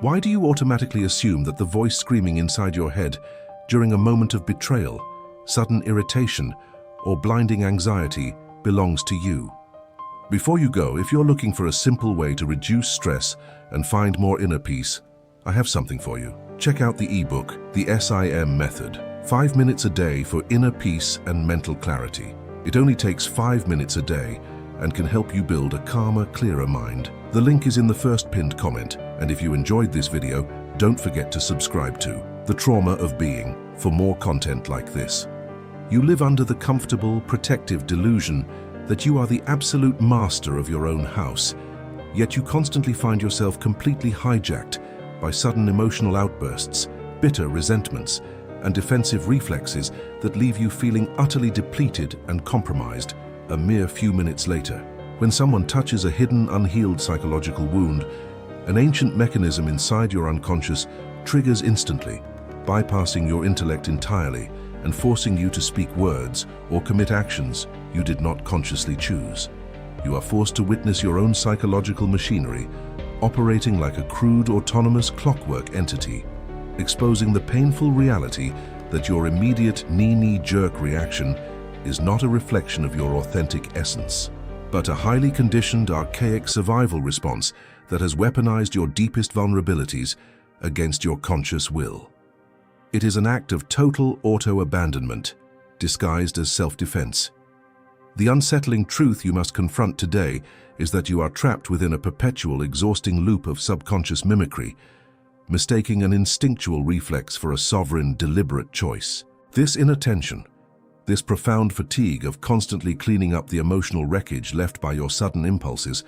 Why do you automatically assume that the voice screaming inside your head during a moment of betrayal, sudden irritation, or blinding anxiety belongs to you? Before you go, if you're looking for a simple way to reduce stress and find more inner peace, I have something for you. Check out the ebook, The SIM Method, 5 minutes a day for inner peace and mental clarity. It only takes 5 minutes a day and can help you build a calmer, clearer mind. The link is in the first pinned comment, and if you enjoyed this video, don't forget to subscribe to The Trauma of Being for more content like this. You live under the comfortable, protective delusion that you are the absolute master of your own house, yet you constantly find yourself completely hijacked by sudden emotional outbursts, bitter resentments, and defensive reflexes that leave you feeling utterly depleted and compromised a mere few minutes later. When someone touches a hidden, unhealed psychological wound, an ancient mechanism inside your unconscious triggers instantly, bypassing your intellect entirely and forcing you to speak words or commit actions you did not consciously choose. You are forced to witness your own psychological machinery operating like a crude, autonomous clockwork entity, exposing the painful reality that your immediate knee-jerk reaction is not a reflection of your authentic essence, but a highly conditioned, archaic survival response that has weaponized your deepest vulnerabilities against your conscious will. It is an act of total auto-abandonment, disguised as self-defense. The unsettling truth you must confront today is that you are trapped within a perpetual, exhausting loop of subconscious mimicry, mistaking an instinctual reflex for a sovereign, deliberate choice. This inattention, this profound fatigue of constantly cleaning up the emotional wreckage left by your sudden impulses,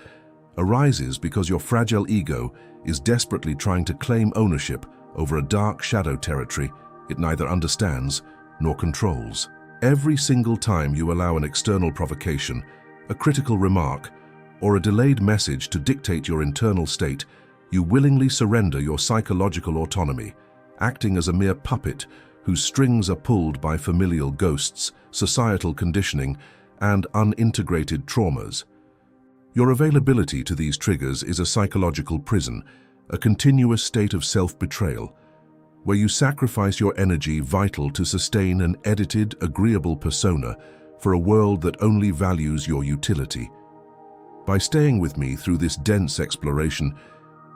arises because your fragile ego is desperately trying to claim ownership over a dark shadow territory it neither understands nor controls. Every single time you allow an external provocation, a critical remark, or a delayed message to dictate your internal state, you willingly surrender your psychological autonomy, acting as a mere puppet whose strings are pulled by familial ghosts, societal conditioning, and unintegrated traumas. Your availability to these triggers is a psychological prison, a continuous state of self-betrayal, where you sacrifice your energy vital to sustain an edited, agreeable persona for a world that only values your utility. By staying with me through this dense exploration,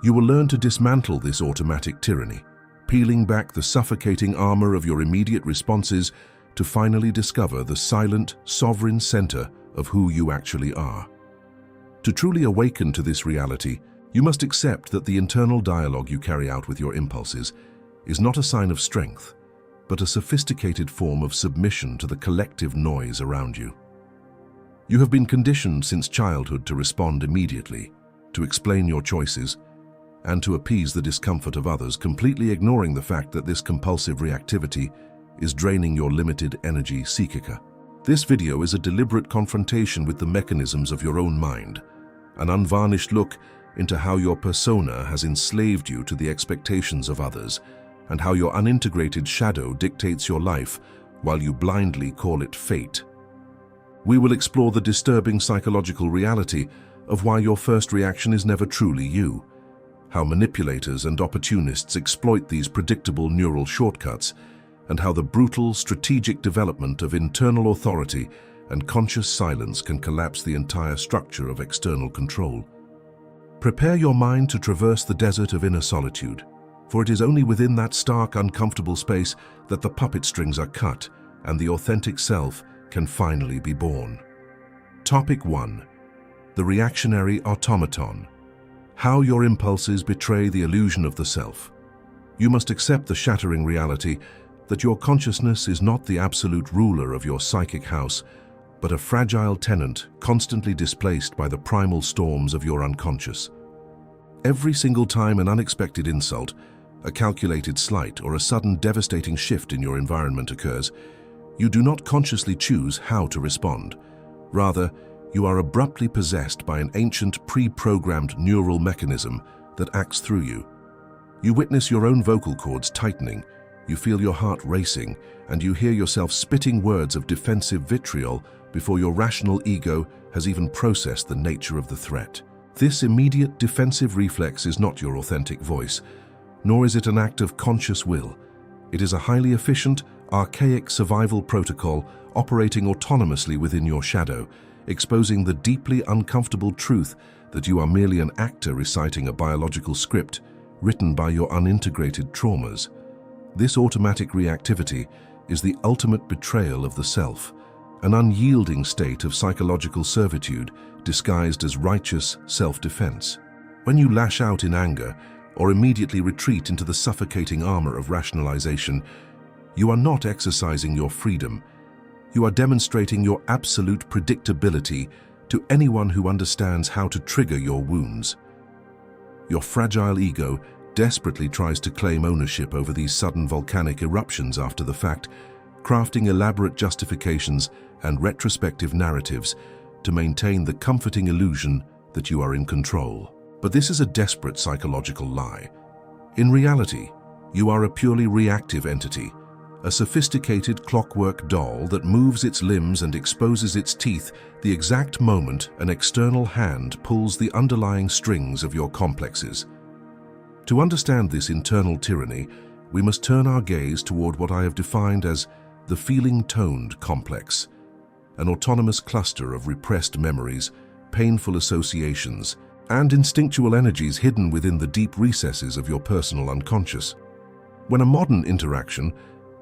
you will learn to dismantle this automatic tyranny, peeling back the suffocating armor of your immediate responses to finally discover the silent, sovereign center of who you actually are. To truly awaken to this reality, you must accept that the internal dialogue you carry out with your impulses is not a sign of strength, but a sophisticated form of submission to the collective noise around you. You have been conditioned since childhood to respond immediately, to explain your choices, and to appease the discomfort of others, completely ignoring the fact that this compulsive reactivity is draining your limited energy psychica. This video is a deliberate confrontation with the mechanisms of your own mind, an unvarnished look into how your persona has enslaved you to the expectations of others, and how your unintegrated shadow dictates your life while you blindly call it fate. We will explore the disturbing psychological reality of why your first reaction is never truly you, how manipulators and opportunists exploit these predictable neural shortcuts, and how the brutal, strategic development of internal authority and conscious silence can collapse the entire structure of external control. Prepare your mind to traverse the desert of inner solitude, for it is only within that stark, uncomfortable space that the puppet strings are cut and the authentic self can finally be born. Topic 1. The reactionary automaton. How your impulses betray the illusion of the self. You must accept the shattering reality that your consciousness is not the absolute ruler of your psychic house, but a fragile tenant constantly displaced by the primal storms of your unconscious. Every single time an unexpected insult, a calculated slight, or a sudden devastating shift in your environment occurs, you do not consciously choose how to respond. Rather, you are abruptly possessed by an ancient, pre-programmed neural mechanism that acts through you. You witness your own vocal cords tightening, you feel your heart racing, and you hear yourself spitting words of defensive vitriol before your rational ego has even processed the nature of the threat. This immediate defensive reflex is not your authentic voice, nor is it an act of conscious will. It is a highly efficient, archaic survival protocol operating autonomously within your shadow, exposing the deeply uncomfortable truth that you are merely an actor reciting a biological script written by your unintegrated traumas. This automatic reactivity is the ultimate betrayal of the self, an unyielding state of psychological servitude disguised as righteous self-defense. When you lash out in anger or immediately retreat into the suffocating armor of rationalization, you are not exercising your freedom. You are demonstrating your absolute predictability to anyone who understands how to trigger your wounds. Your fragile ego desperately tries to claim ownership over these sudden volcanic eruptions after the fact, crafting elaborate justifications and retrospective narratives to maintain the comforting illusion that you are in control. But this is a desperate psychological lie. In reality, you are a purely reactive entity, a sophisticated clockwork doll that moves its limbs and exposes its teeth the exact moment an external hand pulls the underlying strings of your complexes. To understand this internal tyranny, we must turn our gaze toward what I have defined as the feeling-toned complex, an autonomous cluster of repressed memories, painful associations, and instinctual energies hidden within the deep recesses of your personal unconscious. When a modern interaction,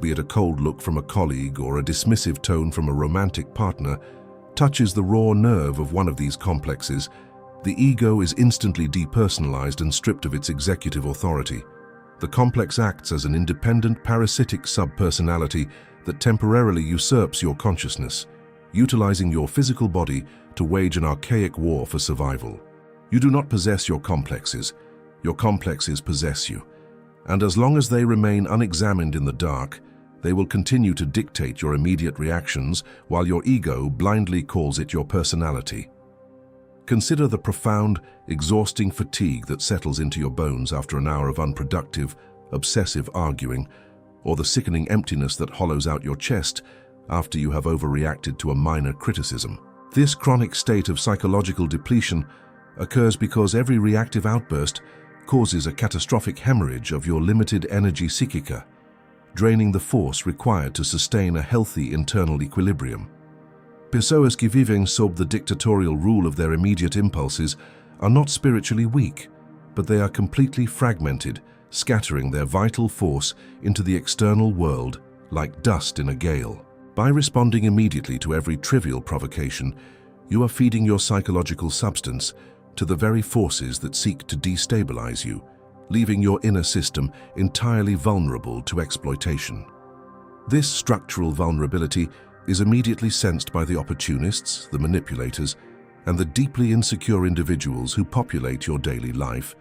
be it a cold look from a colleague or a dismissive tone from a romantic partner, touches the raw nerve of one of these complexes, the ego is instantly depersonalized and stripped of its executive authority. The complex acts as an independent parasitic subpersonality that temporarily usurps your consciousness, utilizing your physical body to wage an archaic war for survival. You do not possess your complexes possess you, and as long as they remain unexamined in the dark, they will continue to dictate your immediate reactions while your ego blindly calls it your personality. Consider the profound, exhausting fatigue that settles into your bones after an hour of unproductive, obsessive arguing, or the sickening emptiness that hollows out your chest after you have overreacted to a minor criticism. This chronic state of psychological depletion occurs because every reactive outburst causes a catastrophic hemorrhage of your limited energy psychica, draining the force required to sustain a healthy internal equilibrium. Pessoas que vivem sob the dictatorial rule of their immediate impulses are not spiritually weak, but they are completely fragmented, scattering their vital force into the external world like dust in a gale. By responding immediately to every trivial provocation, you are feeding your psychological substance to the very forces that seek to destabilize you, leaving your inner system entirely vulnerable to exploitation. This structural vulnerability is immediately sensed by the opportunists, the manipulators, and the deeply insecure individuals who populate your daily life,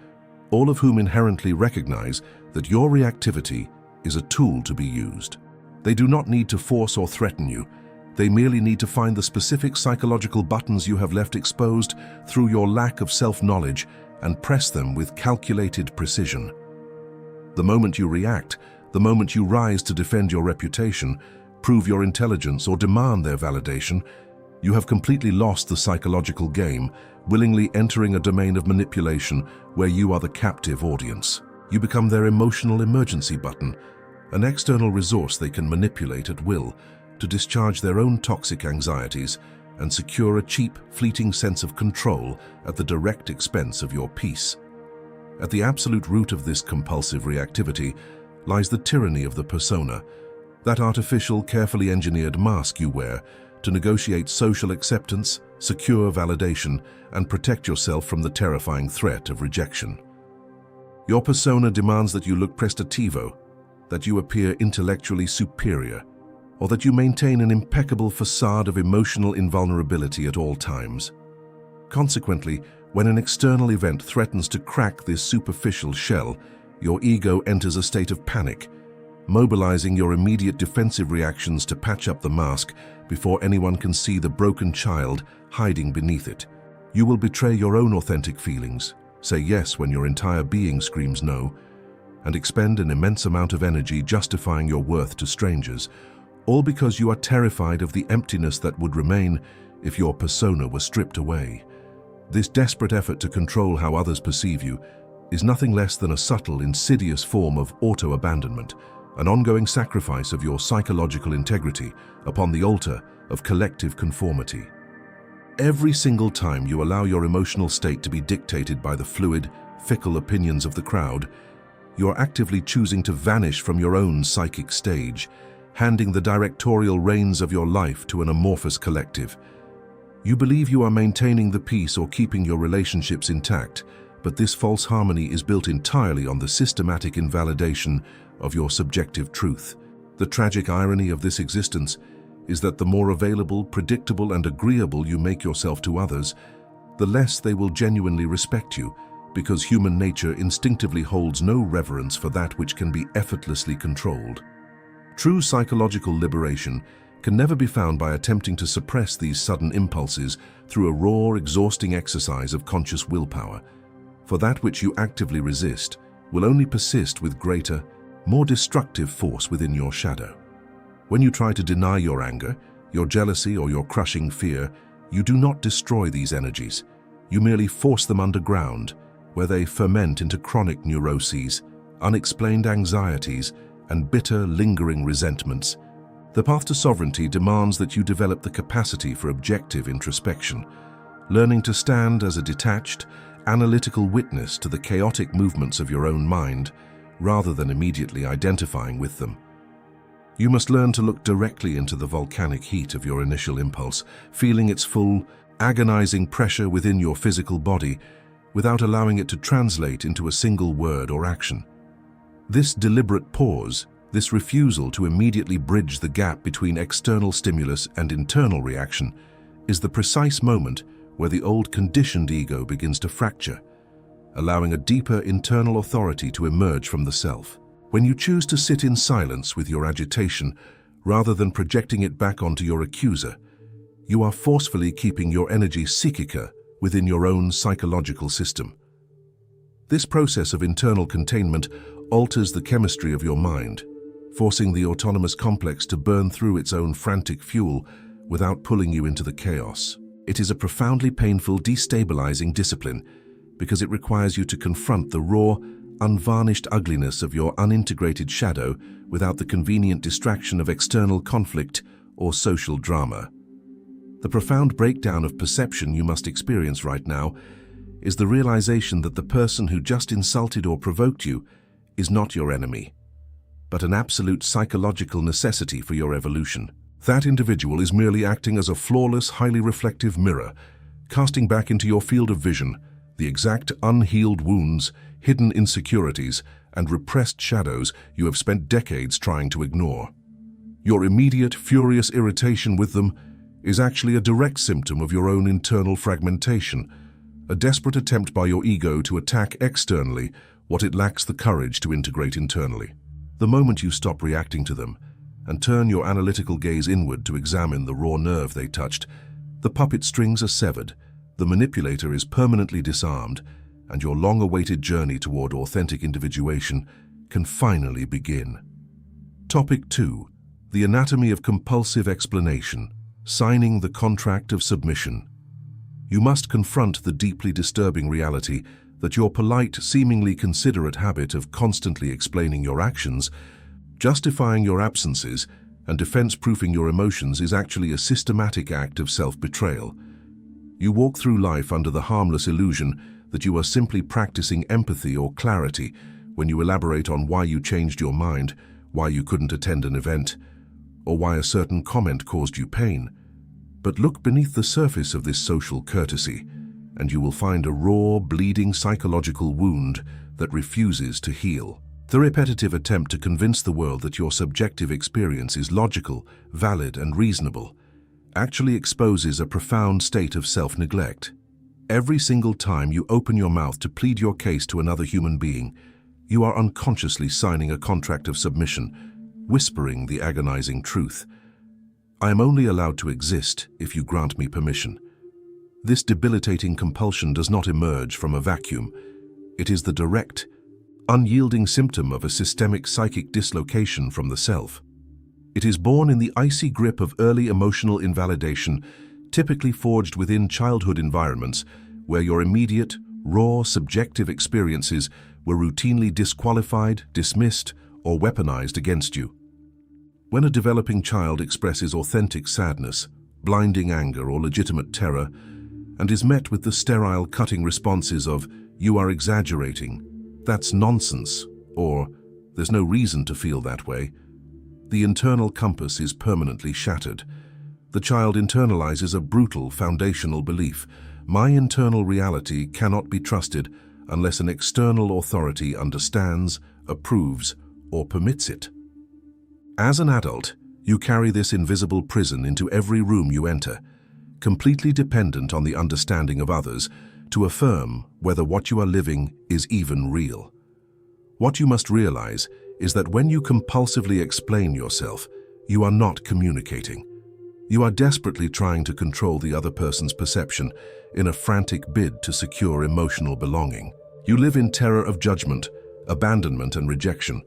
all of whom inherently recognize that your reactivity is a tool to be used. They do not need to force or threaten you. They merely need to find the specific psychological buttons you have left exposed through your lack of self-knowledge and press them with calculated precision. The moment you react, the moment you rise to defend your reputation, prove your intelligence, or demand their validation, you have completely lost the psychological game, willingly entering a domain of manipulation where you are the captive audience. You become their emotional emergency button, an external resource they can manipulate at will to discharge their own toxic anxieties and secure a cheap, fleeting sense of control at the direct expense of your peace. At the absolute root of this compulsive reactivity lies the tyranny of the persona, that artificial, carefully engineered mask you wear to negotiate social acceptance, secure validation, and protect yourself from the terrifying threat of rejection. Your persona demands that you look prestativo, that you appear intellectually superior, or that you maintain an impeccable facade of emotional invulnerability at all times. Consequently, when an external event threatens to crack this superficial shell, your ego enters a state of panic, mobilizing your immediate defensive reactions to patch up the mask before anyone can see the broken child hiding beneath it. You will betray your own authentic feelings, say yes when your entire being screams no, and expend an immense amount of energy justifying your worth to strangers, all because you are terrified of the emptiness that would remain if your persona were stripped away. This desperate effort to control how others perceive you is nothing less than a subtle, insidious form of auto-abandonment, an ongoing sacrifice of your psychological integrity upon the altar of collective conformity. Every single time you allow your emotional state to be dictated by the fluid, fickle opinions of the crowd, you are actively choosing to vanish from your own psychic stage, handing the directorial reins of your life to an amorphous collective. You believe you are maintaining the peace or keeping your relationships intact, but this false harmony is built entirely on the systematic invalidation of your subjective truth. The tragic irony of this existence is that the more available, predictable, and agreeable you make yourself to others, the less they will genuinely respect you, because human nature instinctively holds no reverence for that which can be effortlessly controlled. True psychological liberation can never be found by attempting to suppress these sudden impulses through a raw, exhausting exercise of conscious willpower. For that which you actively resist will only persist with greater, more destructive force within your shadow. When you try to deny your anger, your jealousy, or your crushing fear, you do not destroy these energies. You merely force them underground, where they ferment into chronic neuroses, unexplained anxieties, and bitter, lingering resentments. The path to sovereignty demands that you develop the capacity for objective introspection, learning to stand as a detached, analytical witness to the chaotic movements of your own mind, rather than immediately identifying with them. You must learn to look directly into the volcanic heat of your initial impulse, feeling its full, agonizing pressure within your physical body, without allowing it to translate into a single word or action. This deliberate pause, this refusal to immediately bridge the gap between external stimulus and internal reaction, is the precise moment where the old conditioned ego begins to fracture, allowing a deeper internal authority to emerge from the self. When you choose to sit in silence with your agitation, rather than projecting it back onto your accuser, you are forcefully keeping your energy psychica within your own psychological system. This process of internal containment alters the chemistry of your mind, forcing the autonomous complex to burn through its own frantic fuel without pulling you into the chaos. It is a profoundly painful, destabilizing discipline because it requires you to confront the raw, unvarnished ugliness of your unintegrated shadow without the convenient distraction of external conflict or social drama. The profound breakdown of perception you must experience right now is the realization that the person who just insulted or provoked you is not your enemy, but an absolute psychological necessity for your evolution. That individual is merely acting as a flawless, highly reflective mirror, casting back into your field of vision the exact unhealed wounds, hidden insecurities, and repressed shadows you have spent decades trying to ignore. Your immediate, furious irritation with them is actually a direct symptom of your own internal fragmentation, a desperate attempt by your ego to attack externally what it lacks the courage to integrate internally. The moment you stop reacting to them and turn your analytical gaze inward to examine the raw nerve they touched, the puppet strings are severed, the manipulator is permanently disarmed, and your long-awaited journey toward authentic individuation can finally begin. Topic 2. The anatomy of compulsive explanation. Signing the contract of submission. You must confront the deeply disturbing reality that your polite, seemingly considerate habit of constantly explaining your actions, justifying your absences, and defense-proofing your emotions is actually a systematic act of self-betrayal. You walk through life under the harmless illusion that you are simply practicing empathy or clarity when you elaborate on why you changed your mind, why you couldn't attend an event, or why a certain comment caused you pain. But look beneath the surface of this social courtesy, and you will find a raw, bleeding psychological wound that refuses to heal. The repetitive attempt to convince the world that your subjective experience is logical, valid, and reasonable actually exposes a profound state of self-neglect. Every single time you open your mouth to plead your case to another human being, you are unconsciously signing a contract of submission, whispering the agonizing truth. I am only allowed to exist if you grant me permission. This debilitating compulsion does not emerge from a vacuum. It is the direct, unyielding symptom of a systemic psychic dislocation from the self. It is born in the icy grip of early emotional invalidation, typically forged within childhood environments where your immediate, raw, subjective experiences were routinely disqualified, dismissed, or weaponized against you. When a developing child expresses authentic sadness, blinding anger, or legitimate terror, and is met with the sterile, cutting responses of, "You are exaggerating," "That's nonsense," or "There's no reason to feel that way," the internal compass is permanently shattered. The child internalizes a brutal, foundational belief: my internal reality cannot be trusted unless an external authority understands, approves, or permits it. As an adult, you carry this invisible prison into every room you enter, completely dependent on the understanding of others to affirm whether what you are living is even real. What you must realize is that when you compulsively explain yourself, you are not communicating. You are desperately trying to control the other person's perception in a frantic bid to secure emotional belonging. You live in terror of judgment, abandonment, and rejection,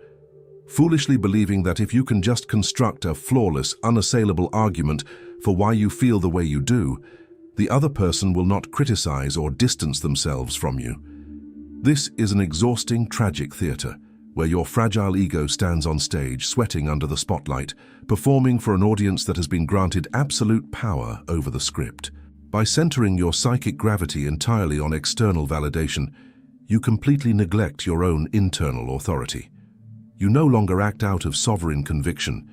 foolishly believing that if you can just construct a flawless, unassailable argument for why you feel the way you do, the other person will not criticize or distance themselves from you. This is an exhausting, tragic theater, where your fragile ego stands on stage, sweating under the spotlight, performing for an audience that has been granted absolute power over the script. By centering your psychic gravity entirely on external validation, you completely neglect your own internal authority. You no longer act out of sovereign conviction.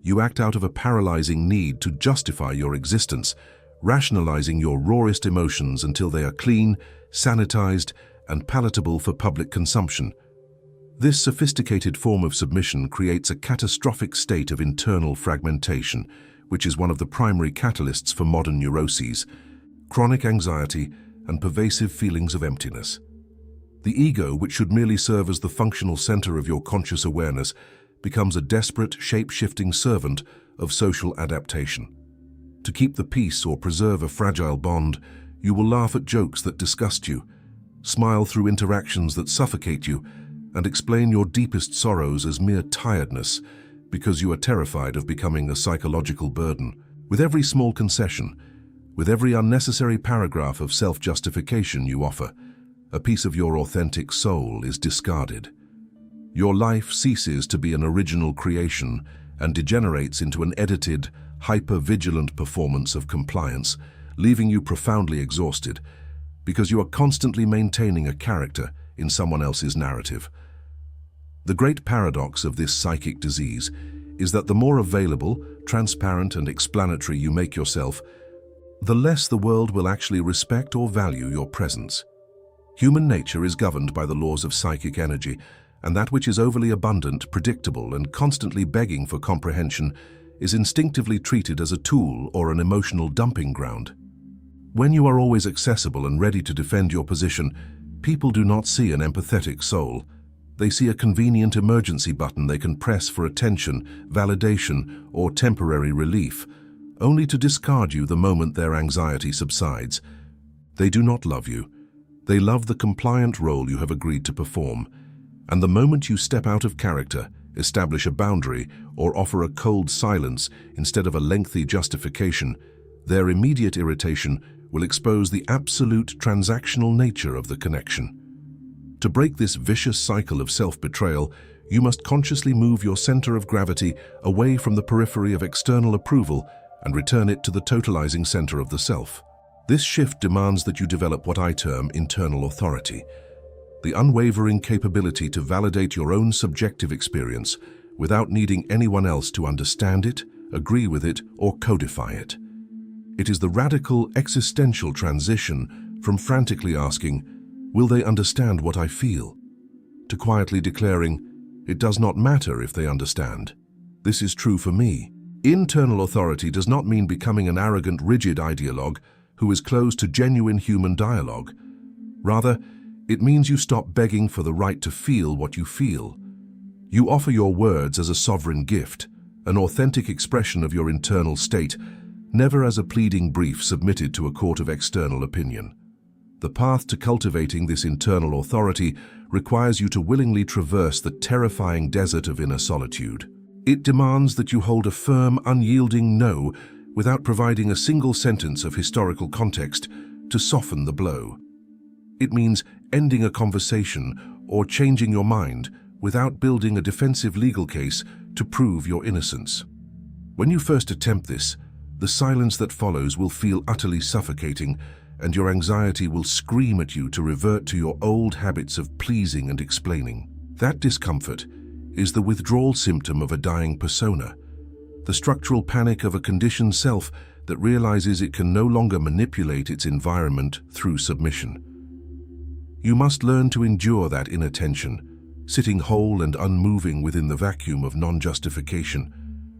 You act out of a paralyzing need to justify your existence, rationalizing your rawest emotions until they are clean, sanitized, and palatable for public consumption. This sophisticated form of submission creates a catastrophic state of internal fragmentation, which is one of the primary catalysts for modern neuroses, chronic anxiety, and pervasive feelings of emptiness. The ego, which should merely serve as the functional center of your conscious awareness, becomes a desperate, shape-shifting servant of social adaptation. To keep the peace or preserve a fragile bond, you will laugh at jokes that disgust you, smile through interactions that suffocate you, and explain your deepest sorrows as mere tiredness because you are terrified of becoming a psychological burden. With every small concession, with every unnecessary paragraph of self-justification you offer, a piece of your authentic soul is discarded. Your life ceases to be an original creation and degenerates into an edited, hyper-vigilant performance of compliance, leaving you profoundly exhausted because you are constantly maintaining a character in someone else's narrative. The great paradox of this psychic disease is that the more available, transparent, and explanatory you make yourself, the less the world will actually respect or value your presence. Human nature is governed by the laws of psychic energy, and that which is overly abundant, predictable, and constantly begging for comprehension is instinctively treated as a tool or an emotional dumping ground. When you are always accessible and ready to defend your position, people do not see an empathetic soul. They see a convenient emergency button they can press for attention, validation, or temporary relief, only to discard you the moment their anxiety subsides. They do not love you. They love the compliant role you have agreed to perform. And the moment you step out of character, establish a boundary, or offer a cold silence instead of a lengthy justification, their immediate irritation will expose the absolute transactional nature of the connection. To break this vicious cycle of self-betrayal, you must consciously move your center of gravity away from the periphery of external approval and return it to the totalizing center of the self. This shift demands that you develop what I term internal authority, the unwavering capability to validate your own subjective experience without needing anyone else to understand it, agree with it, or codify it. It is the radical existential transition from frantically asking, "Will they understand what I feel?" to quietly declaring, "It does not matter if they understand. This is true for me." Internal authority does not mean becoming an arrogant, rigid ideologue who is closed to genuine human dialogue. Rather, it means you stop begging for the right to feel what you feel. You offer your words as a sovereign gift, an authentic expression of your internal state, never as a pleading brief submitted to a court of external opinion. The path to cultivating this internal authority requires you to willingly traverse the terrifying desert of inner solitude. It demands that you hold a firm, unyielding no without providing a single sentence of historical context to soften the blow. It means ending a conversation or changing your mind without building a defensive legal case to prove your innocence. When you first attempt this, the silence that follows will feel utterly suffocating, and your anxiety will scream at you to revert to your old habits of pleasing and explaining. That discomfort is the withdrawal symptom of a dying persona, the structural panic of a conditioned self that realizes it can no longer manipulate its environment through submission. You must learn to endure that inner tension, sitting whole and unmoving within the vacuum of non-justification,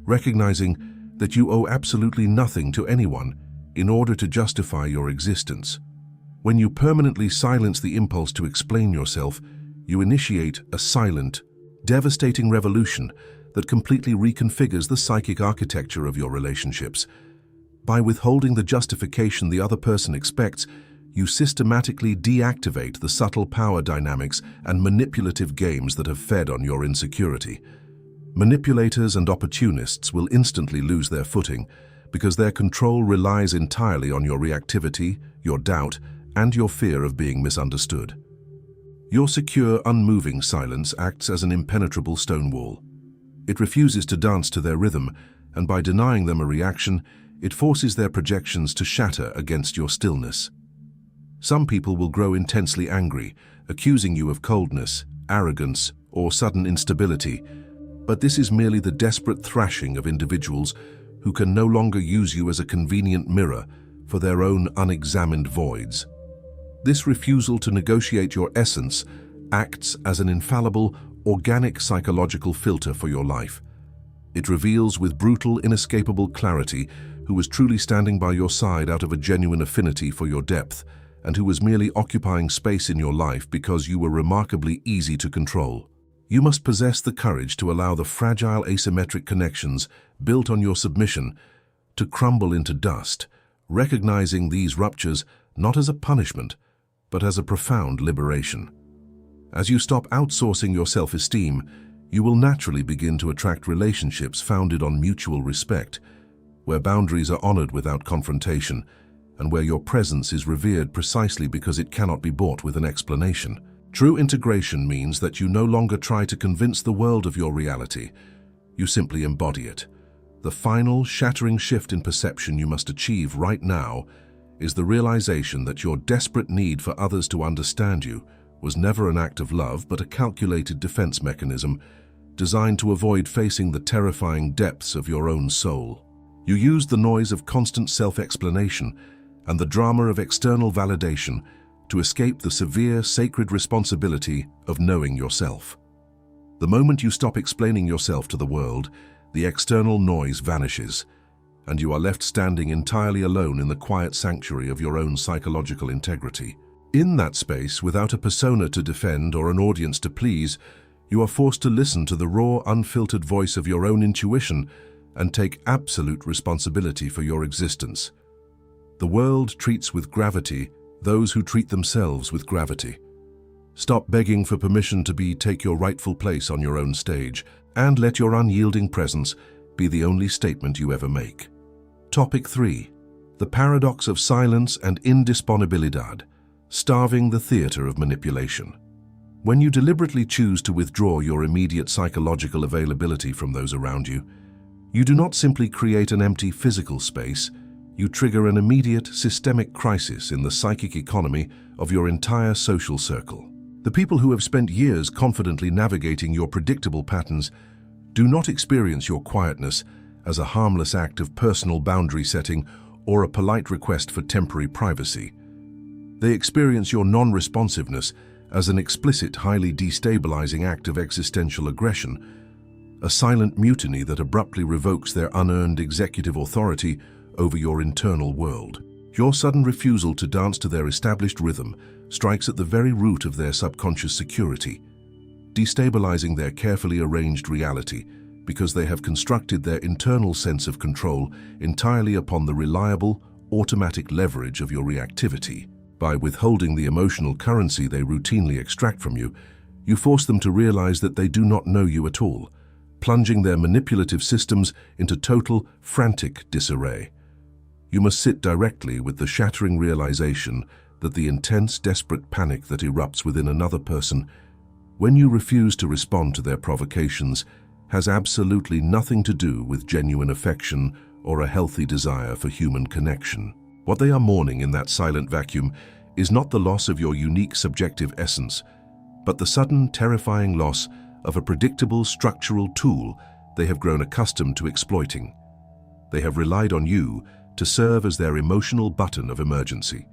recognizing that you owe absolutely nothing to anyone in order to justify your existence. When you permanently silence the impulse to explain yourself, you initiate a silent, devastating revolution that completely reconfigures the psychic architecture of your relationships. By withholding the justification the other person expects, you systematically deactivate the subtle power dynamics and manipulative games that have fed on your insecurity. Manipulators and opportunists will instantly lose their footing because their control relies entirely on your reactivity, your doubt, and your fear of being misunderstood. Your secure, unmoving silence acts as an impenetrable stone wall. It refuses to dance to their rhythm, and by denying them a reaction, it forces their projections to shatter against your stillness. Some people will grow intensely angry, accusing you of coldness, arrogance, or sudden instability, but this is merely the desperate thrashing of individuals who can no longer use you as a convenient mirror for their own unexamined voids. This refusal to negotiate your essence acts as an infallible, organic psychological filter for your life. It reveals with brutal, inescapable clarity who was truly standing by your side out of a genuine affinity for your depth, and who was merely occupying space in your life because you were remarkably easy to control. You must possess the courage to allow the fragile asymmetric connections built on your submission to crumble into dust, recognizing these ruptures not as a punishment, but as a profound liberation. As you stop outsourcing your self-esteem, you will naturally begin to attract relationships founded on mutual respect, where boundaries are honored without confrontation, and where your presence is revered precisely because it cannot be bought with an explanation. True integration means that you no longer try to convince the world of your reality. You simply embody it. The final, shattering shift in perception you must achieve right now is the realization that your desperate need for others to understand you was never an act of love but a calculated defense mechanism designed to avoid facing the terrifying depths of your own soul. You used the noise of constant self-explanation and the drama of external validation to escape the severe, sacred responsibility of knowing yourself. The moment you stop explaining yourself to the world, the external noise vanishes, and you are left standing entirely alone in the quiet sanctuary of your own psychological integrity. In that space, without a persona to defend or an audience to please, you are forced to listen to the raw, unfiltered voice of your own intuition and take absolute responsibility for your existence. The world treats with gravity those who treat themselves with gravity. Stop begging for permission to take your rightful place on your own stage, and let your unyielding presence be the only statement you ever make. Topic 3. The paradox of silence and indisponibilidad, starving the theater of manipulation. When you deliberately choose to withdraw your immediate psychological availability from those around you, you do not simply create an empty physical space, you trigger an immediate systemic crisis in the psychic economy of your entire social circle. The people who have spent years confidently navigating your predictable patterns do not experience your quietness as a harmless act of personal boundary setting or a polite request for temporary privacy. They experience your non-responsiveness as an explicit, highly destabilizing act of existential aggression, a silent mutiny that abruptly revokes their unearned executive authority over your internal world. Your sudden refusal to dance to their established rhythm strikes at the very root of their subconscious security, destabilizing their carefully arranged reality because they have constructed their internal sense of control entirely upon the reliable, automatic leverage of your reactivity. By withholding the emotional currency they routinely extract from you, you force them to realize that they do not know you at all, plunging their manipulative systems into total, frantic disarray. You must sit directly with the shattering realization that the intense, desperate panic that erupts within another person when you refuse to respond to their provocations has absolutely nothing to do with genuine affection or a healthy desire for human connection. What they are mourning in that silent vacuum is not the loss of your unique subjective essence, but the sudden, terrifying loss of a predictable structural tool they have grown accustomed to exploiting. They have relied on you to serve as their emotional button of emergency,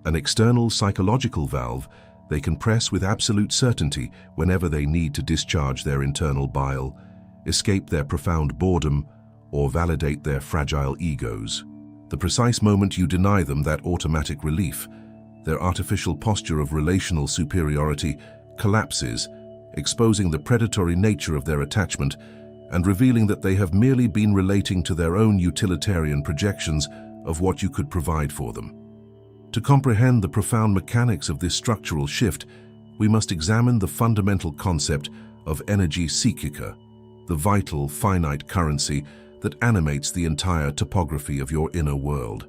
an external psychological valve they can press with absolute certainty whenever they need to discharge their internal bile, escape their profound boredom, or validate their fragile egos. The precise moment you deny them that automatic relief, their artificial posture of relational superiority collapses, exposing the predatory nature of their attachment and revealing that they have merely been relating to their own utilitarian projections of what you could provide for them. To comprehend the profound mechanics of this structural shift, we must examine the fundamental concept of energy psychica, the vital, finite currency that animates the entire topography of your inner world.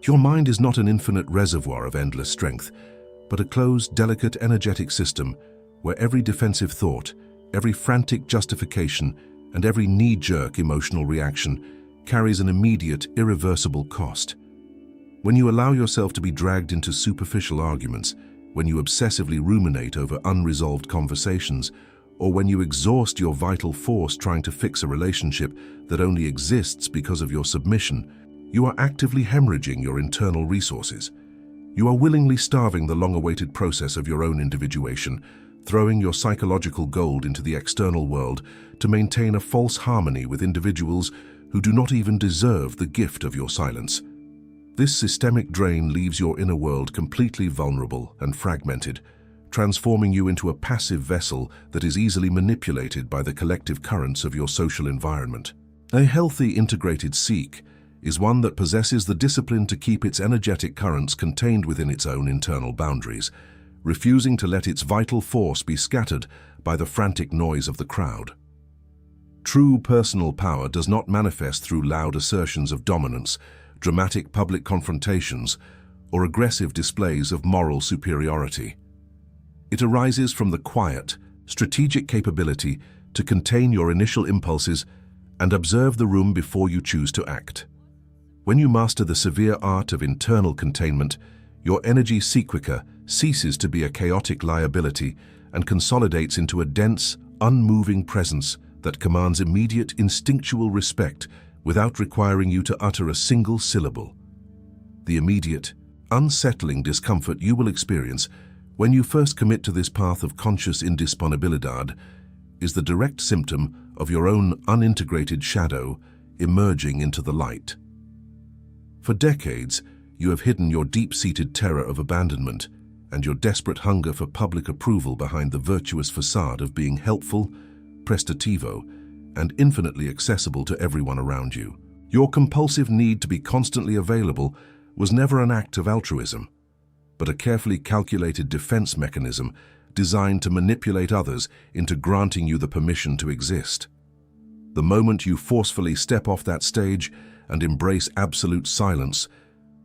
Your mind is not an infinite reservoir of endless strength, but a closed, delicate, energetic system where every defensive thought, every frantic justification, and every knee-jerk emotional reaction carries an immediate, irreversible cost. When you allow yourself to be dragged into superficial arguments, when you obsessively ruminate over unresolved conversations, or when you exhaust your vital force trying to fix a relationship that only exists because of your submission, you are actively hemorrhaging your internal resources. You are willingly starving the long-awaited process of your own individuation, throwing your psychological gold into the external world to maintain a false harmony with individuals who do not even deserve the gift of your silence. This systemic drain leaves your inner world completely vulnerable and fragmented, transforming you into a passive vessel that is easily manipulated by the collective currents of your social environment. A healthy, integrated seek is one that possesses the discipline to keep its energetic currents contained within its own internal boundaries, refusing to let its vital force be scattered by the frantic noise of the crowd. True personal power does not manifest through loud assertions of dominance, dramatic public confrontations, or aggressive displays of moral superiority. It arises from the quiet, strategic capability to contain your initial impulses and observe the room before you choose to act. When you master the severe art of internal containment, your energy psychica ceases to be a chaotic liability and consolidates into a dense, unmoving presence that commands immediate instinctual respect without requiring you to utter a single syllable. The immediate, unsettling discomfort you will experience when you first commit to this path of conscious indisponibilidad is the direct symptom of your own unintegrated shadow emerging into the light. For decades, you have hidden your deep-seated terror of abandonment and your desperate hunger for public approval behind the virtuous facade of being helpful, prestativo, and infinitely accessible to everyone around you. Your compulsive need to be constantly available was never an act of altruism, but a carefully calculated defense mechanism designed to manipulate others into granting you the permission to exist. The moment you forcefully step off that stage and embrace absolute silence,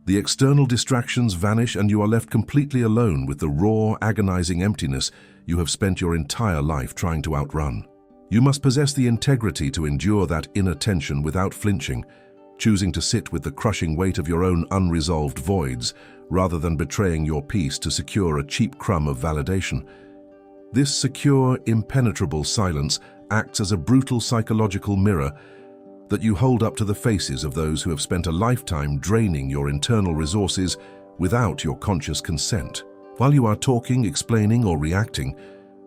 the external distractions vanish and you are left completely alone with the raw, agonizing emptiness you have spent your entire life trying to outrun. You must possess the integrity to endure that inner tension without flinching, choosing to sit with the crushing weight of your own unresolved voids rather than betraying your peace to secure a cheap crumb of validation. This secure, impenetrable silence acts as a brutal psychological mirror that you hold up to the faces of those who have spent a lifetime draining your internal resources without your conscious consent. While you are talking, explaining, or reacting,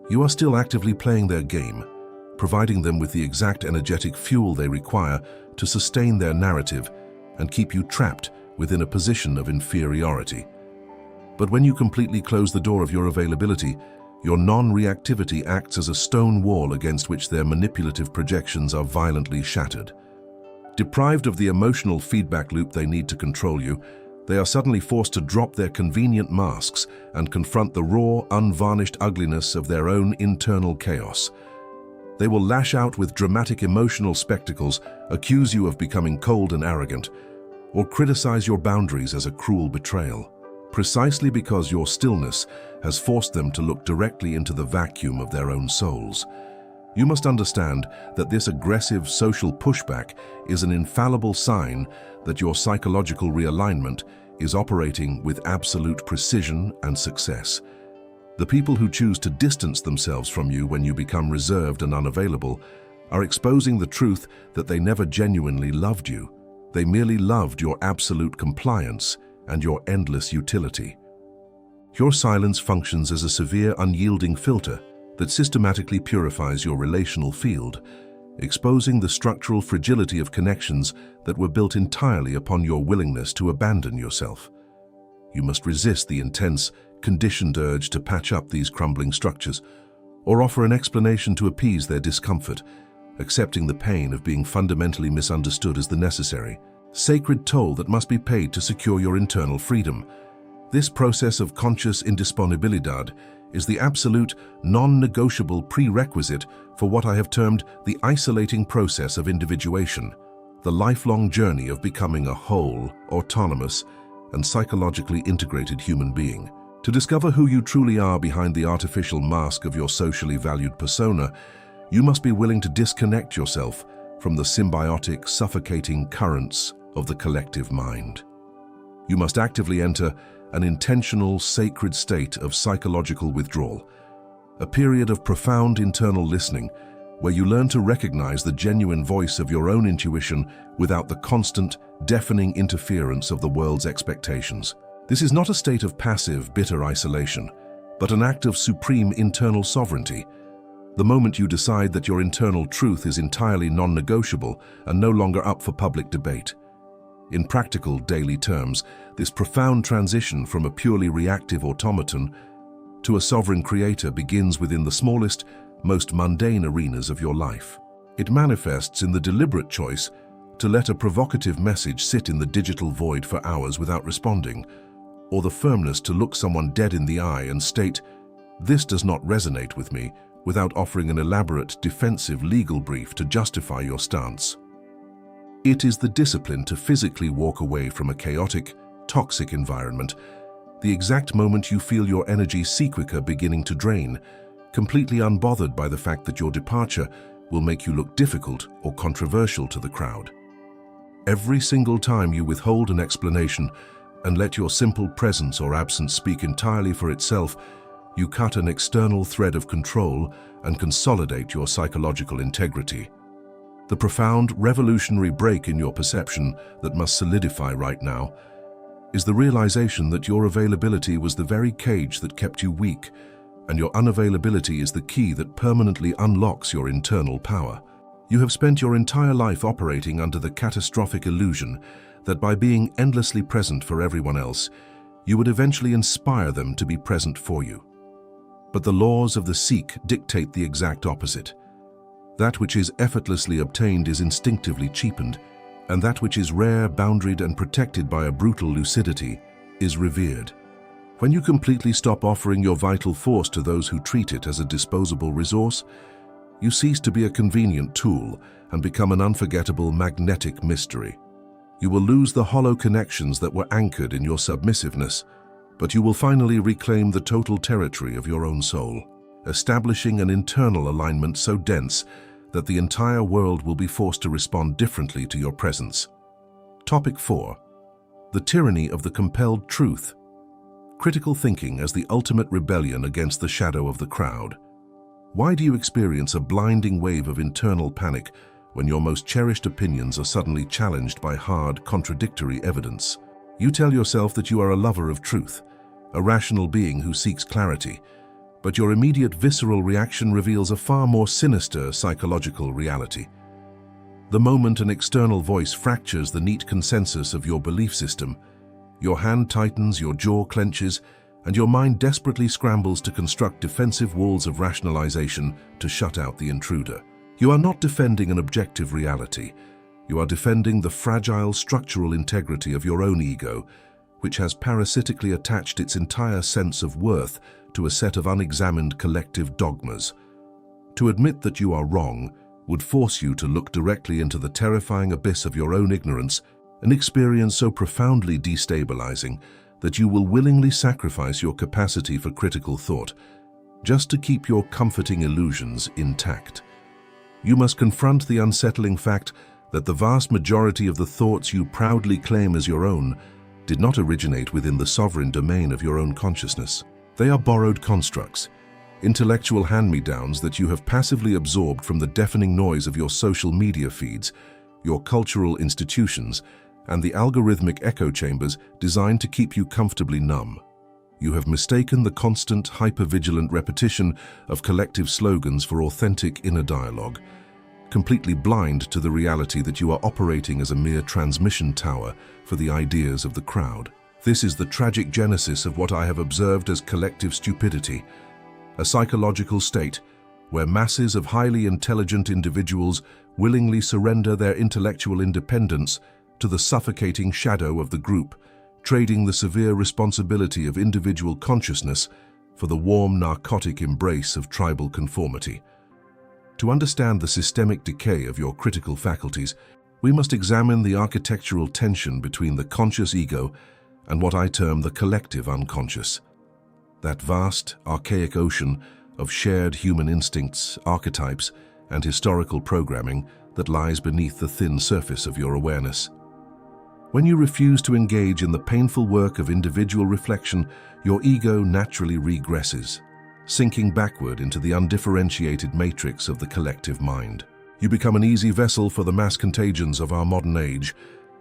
you are still actively playing their game, providing them with the exact energetic fuel they require to sustain their narrative and keep you trapped within a position of inferiority. But when you completely close the door of your availability, your non-reactivity acts as a stone wall against which their manipulative projections are violently shattered. Deprived of the emotional feedback loop they need to control you, they are suddenly forced to drop their convenient masks and confront the raw, unvarnished ugliness of their own internal chaos. They will lash out with dramatic emotional spectacles, accuse you of becoming cold and arrogant, or criticize your boundaries as a cruel betrayal. precisely because your stillness has forced them to look directly into the vacuum of their own souls. You must understand that this aggressive social pushback is an infallible sign that your psychological realignment is operating with absolute precision and success. The people who choose to distance themselves from you when you become reserved and unavailable are exposing the truth that they never genuinely loved you. They merely loved your absolute compliance and your endless utility. Your silence functions as a severe, unyielding filter that systematically purifies your relational field, exposing the structural fragility of connections that were built entirely upon your willingness to abandon yourself. You must resist the intense, conditioned urge to patch up these crumbling structures, or offer an explanation to appease their discomfort, accepting the pain of being fundamentally misunderstood as the necessary, sacred toll that must be paid to secure your internal freedom. This process of conscious indisponibilidad is the absolute, non-negotiable prerequisite for what I have termed the isolating process of individuation, the lifelong journey of becoming a whole, autonomous, and psychologically integrated human being. To discover who you truly are behind the artificial mask of your socially valued persona, you must be willing to disconnect yourself from the symbiotic, suffocating currents of the collective mind. You must actively enter an intentional, sacred state of psychological withdrawal, a period of profound internal listening where you learn to recognize the genuine voice of your own intuition without the constant, deafening interference of the world's expectations. This is not a state of passive, bitter isolation, but an act of supreme internal sovereignty. The moment you decide that your internal truth is entirely non-negotiable and no longer up for public debate. In practical, daily terms, this profound transition from a purely reactive automaton to a sovereign creator begins within the smallest, most mundane arenas of your life. It manifests in the deliberate choice to let a provocative message sit in the digital void for hours without responding, or the firmness to look someone dead in the eye and state, "This does not resonate with me," without offering an elaborate, defensive legal brief to justify your stance. It is the discipline to physically walk away from a chaotic, toxic environment, the exact moment you feel your energy sequicker beginning to drain, completely unbothered by the fact that your departure will make you look difficult or controversial to the crowd. Every single time you withhold an explanation and let your simple presence or absence speak entirely for itself, you cut an external thread of control and consolidate your psychological integrity. The profound, revolutionary break in your perception that must solidify right now is the realization that your availability was the very cage that kept you weak, and your unavailability is the key that permanently unlocks your internal power. You have spent your entire life operating under the catastrophic illusion that by being endlessly present for everyone else, you would eventually inspire them to be present for you. But the laws of the seek dictate the exact opposite. That which is effortlessly obtained is instinctively cheapened, and that which is rare, boundaried, and protected by a brutal lucidity is revered. When you completely stop offering your vital force to those who treat it as a disposable resource, you cease to be a convenient tool and become an unforgettable magnetic mystery. You will lose the hollow connections that were anchored in your submissiveness, but you will finally reclaim the total territory of your own soul, establishing an internal alignment so dense that the entire world will be forced to respond differently to your presence. Topic 4. The tyranny of the compelled truth. Critical thinking as the ultimate rebellion against the shadow of the crowd. Why do you experience a blinding wave of internal panic when your most cherished opinions are suddenly challenged by hard, contradictory evidence? You tell yourself that you are a lover of truth, a rational being who seeks clarity, but your immediate visceral reaction reveals a far more sinister psychological reality. The moment an external voice fractures the neat consensus of your belief system, your hand tightens, your jaw clenches, and your mind desperately scrambles to construct defensive walls of rationalization to shut out the intruder. You are not defending an objective reality. You are defending the fragile structural integrity of your own ego, which has parasitically attached its entire sense of worth to a set of unexamined collective dogmas. To admit that you are wrong would force you to look directly into the terrifying abyss of your own ignorance, an experience so profoundly destabilizing that you will willingly sacrifice your capacity for critical thought just to keep your comforting illusions intact. You must confront the unsettling fact that the vast majority of the thoughts you proudly claim as your own did not originate within the sovereign domain of your own consciousness. They are borrowed constructs, intellectual hand-me-downs that you have passively absorbed from the deafening noise of your social media feeds, your cultural institutions, and the algorithmic echo chambers designed to keep you comfortably numb. You have mistaken the constant, hyper-vigilant repetition of collective slogans for authentic inner dialogue, completely blind to the reality that you are operating as a mere transmission tower for the ideas of the crowd. This is the tragic genesis of what I have observed as collective stupidity, a psychological state where masses of highly intelligent individuals willingly surrender their intellectual independence to the suffocating shadow of the group, trading the severe responsibility of individual consciousness for the warm narcotic embrace of tribal conformity. To understand the systemic decay of your critical faculties, we must examine the architectural tension between the conscious ego and what I term the collective unconscious. That vast, archaic ocean of shared human instincts, archetypes, and historical programming that lies beneath the thin surface of your awareness. When you refuse to engage in the painful work of individual reflection, your ego naturally regresses, sinking backward into the undifferentiated matrix of the collective mind. You become an easy vessel for the mass contagions of our modern age,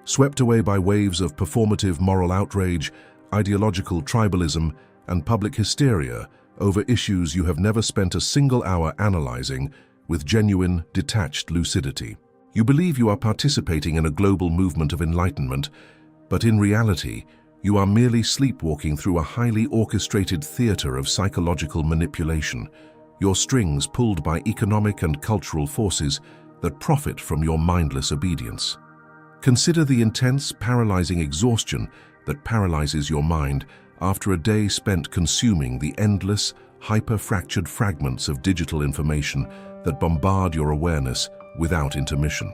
swept away by waves of performative moral outrage, ideological tribalism, and public hysteria over issues you have never spent a single hour analyzing with genuine, detached lucidity. You believe you are participating in a global movement of enlightenment, but in reality, you are merely sleepwalking through a highly orchestrated theater of psychological manipulation, your strings pulled by economic and cultural forces that profit from your mindless obedience. Consider the intense, paralyzing exhaustion that paralyzes your mind after a day spent consuming the endless, hyper-fractured fragments of digital information that bombard your awareness without intermission.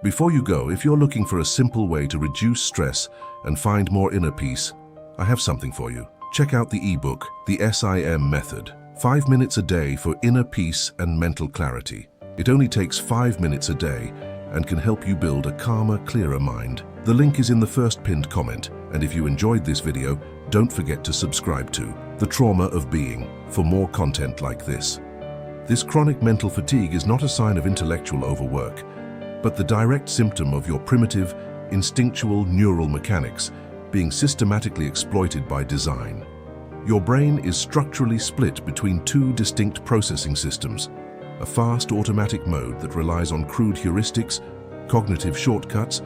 Before you go, if you're looking for a simple way to reduce stress and find more inner peace, I have something for you. Check out the ebook, The SIM Method, 5 minutes a day for inner peace and mental clarity. It only takes 5 minutes a day and can help you build a calmer, clearer mind. The link is in the first pinned comment, and if you enjoyed this video, don't forget to subscribe to The Trauma of Being for more content like this. This chronic mental fatigue is not a sign of intellectual overwork, but the direct symptom of your primitive, instinctual neural mechanics being systematically exploited by design. Your brain is structurally split between two distinct processing systems: a fast automatic mode that relies on crude heuristics, cognitive shortcuts,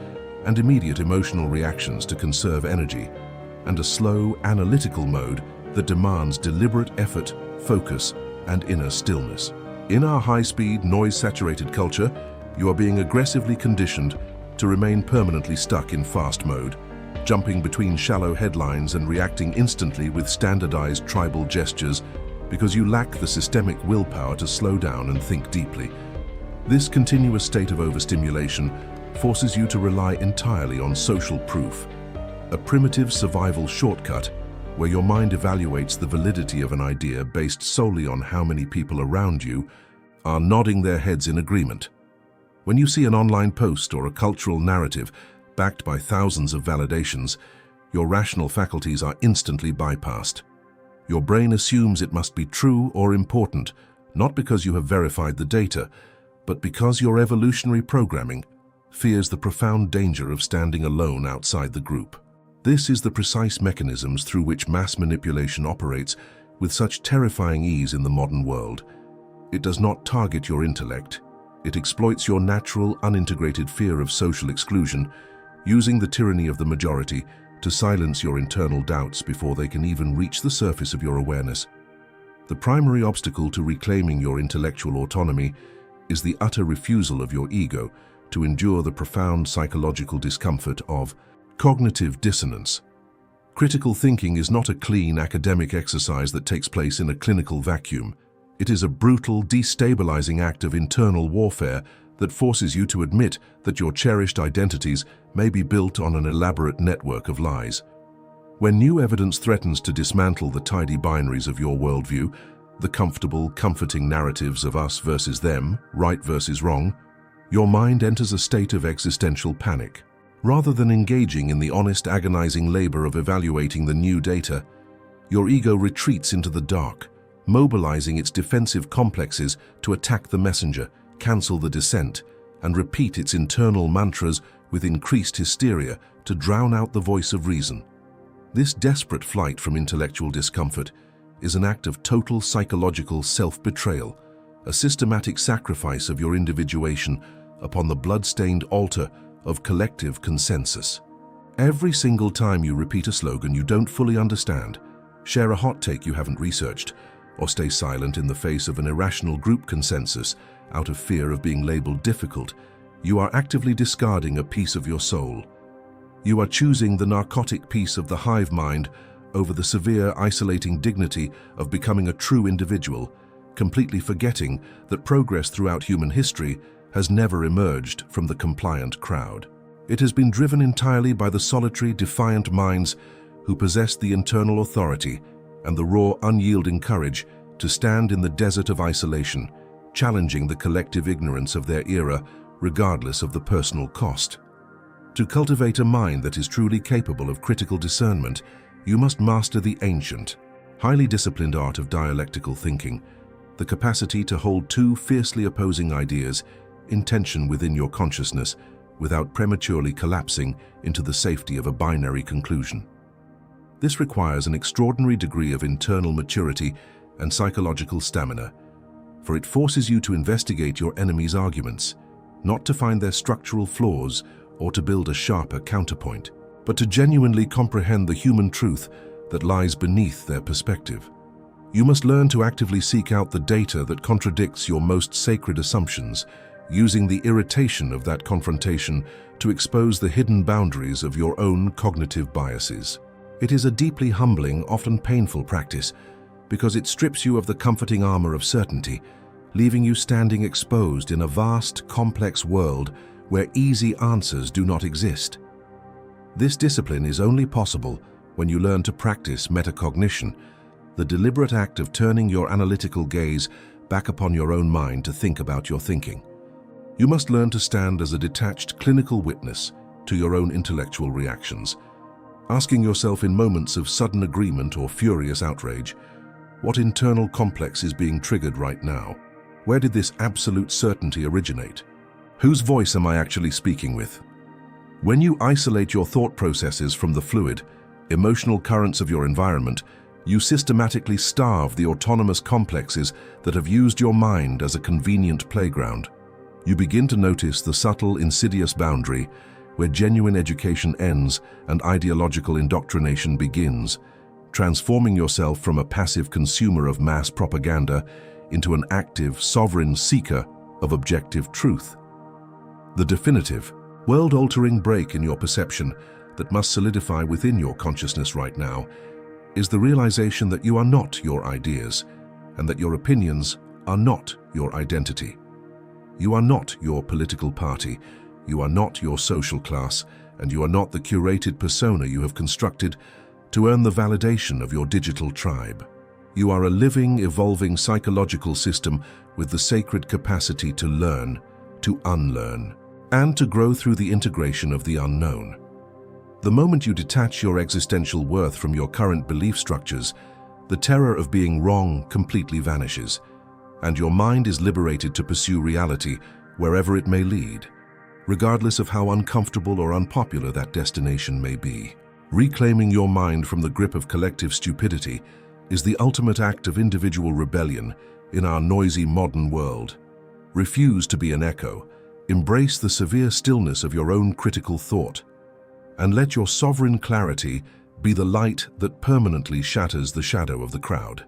and immediate emotional reactions to conserve energy, and a slow, analytical mode that demands deliberate effort, focus, and inner stillness. In our high-speed, noise-saturated culture, you are being aggressively conditioned to remain permanently stuck in fast mode, jumping between shallow headlines and reacting instantly with standardized tribal gestures because you lack the systemic willpower to slow down and think deeply. This continuous state of overstimulation forces you to rely entirely on social proof, a primitive survival shortcut where your mind evaluates the validity of an idea based solely on how many people around you are nodding their heads in agreement. When you see an online post or a cultural narrative backed by thousands of validations, your rational faculties are instantly bypassed. Your brain assumes it must be true or important, not because you have verified the data, but because your evolutionary programming fears the profound danger of standing alone outside the group. This is the precise mechanisms through which mass manipulation operates with such terrifying ease in the modern world. It does not target your intellect. It exploits your natural, unintegrated fear of social exclusion, using the tyranny of the majority to silence your internal doubts before they can even reach the surface of your awareness. The primary obstacle to reclaiming your intellectual autonomy is the utter refusal of your ego to endure the profound psychological discomfort of cognitive dissonance. Critical thinking is not a clean academic exercise that takes place in a clinical vacuum. It is a brutal, destabilizing act of internal warfare that forces you to admit that your cherished identities may be built on an elaborate network of lies. When new evidence threatens to dismantle the tidy binaries of your worldview, the comfortable, comforting narratives of us versus them, right versus wrong, your mind enters a state of existential panic. Rather than engaging in the honest, agonizing labor of evaluating the new data, your ego retreats into the dark, mobilizing its defensive complexes to attack the messenger, cancel the dissent, and repeat its internal mantras with increased hysteria to drown out the voice of reason. This desperate flight from intellectual discomfort is an act of total psychological self-betrayal, a systematic sacrifice of your individuation upon the blood-stained altar of collective consensus. Every single time you repeat a slogan you don't fully understand, share a hot take you haven't researched, or stay silent in the face of an irrational group consensus out of fear of being labeled difficult, you are actively discarding a piece of your soul. You are choosing the narcotic piece of the hive mind over the severe, isolating dignity of becoming a true individual, completely forgetting that progress throughout human history has never emerged from the compliant crowd. It has been driven entirely by the solitary, defiant minds who possess the internal authority and the raw, unyielding courage to stand in the desert of isolation, challenging the collective ignorance of their era regardless of the personal cost. To cultivate a mind that is truly capable of critical discernment, you must master the ancient, highly disciplined art of dialectical thinking, the capacity to hold two fiercely opposing ideas in tension within your consciousness without prematurely collapsing into the safety of a binary conclusion. This requires an extraordinary degree of internal maturity and psychological stamina, for it forces you to investigate your enemy's arguments, not to find their structural flaws or to build a sharper counterpoint, but to genuinely comprehend the human truth that lies beneath their perspective. You must learn to actively seek out the data that contradicts your most sacred assumptions, using the irritation of that confrontation to expose the hidden boundaries of your own cognitive biases. It is a deeply humbling, often painful practice, because it strips you of the comforting armor of certainty, leaving you standing exposed in a vast, complex world where easy answers do not exist. This discipline is only possible when you learn to practice metacognition, the deliberate act of turning your analytical gaze back upon your own mind to think about your thinking. You must learn to stand as a detached clinical witness to your own intellectual reactions, asking yourself in moments of sudden agreement or furious outrage, what internal complex is being triggered right now? Where did this absolute certainty originate? Whose voice am I actually speaking with? When you isolate your thought processes from the fluid, emotional currents of your environment, you systematically starve the autonomous complexes that have used your mind as a convenient playground. You begin to notice the subtle, insidious boundary where genuine education ends and ideological indoctrination begins, transforming yourself from a passive consumer of mass propaganda into an active, sovereign seeker of objective truth. The definitive, world-altering break in your perception that must solidify within your consciousness right now is the realization that you are not your ideas and that your opinions are not your identity. You are not your political party, you are not your social class, and you are not the curated persona you have constructed to earn the validation of your digital tribe. You are a living, evolving psychological system with the sacred capacity to learn, to unlearn, and to grow through the integration of the unknown. The moment you detach your existential worth from your current belief structures, the terror of being wrong completely vanishes, and your mind is liberated to pursue reality wherever it may lead, regardless of how uncomfortable or unpopular that destination may be. Reclaiming your mind from the grip of collective stupidity is the ultimate act of individual rebellion in our noisy modern world. Refuse to be an echo. Embrace the severe stillness of your own critical thought, and let your sovereign clarity be the light that permanently shatters the shadow of the crowd.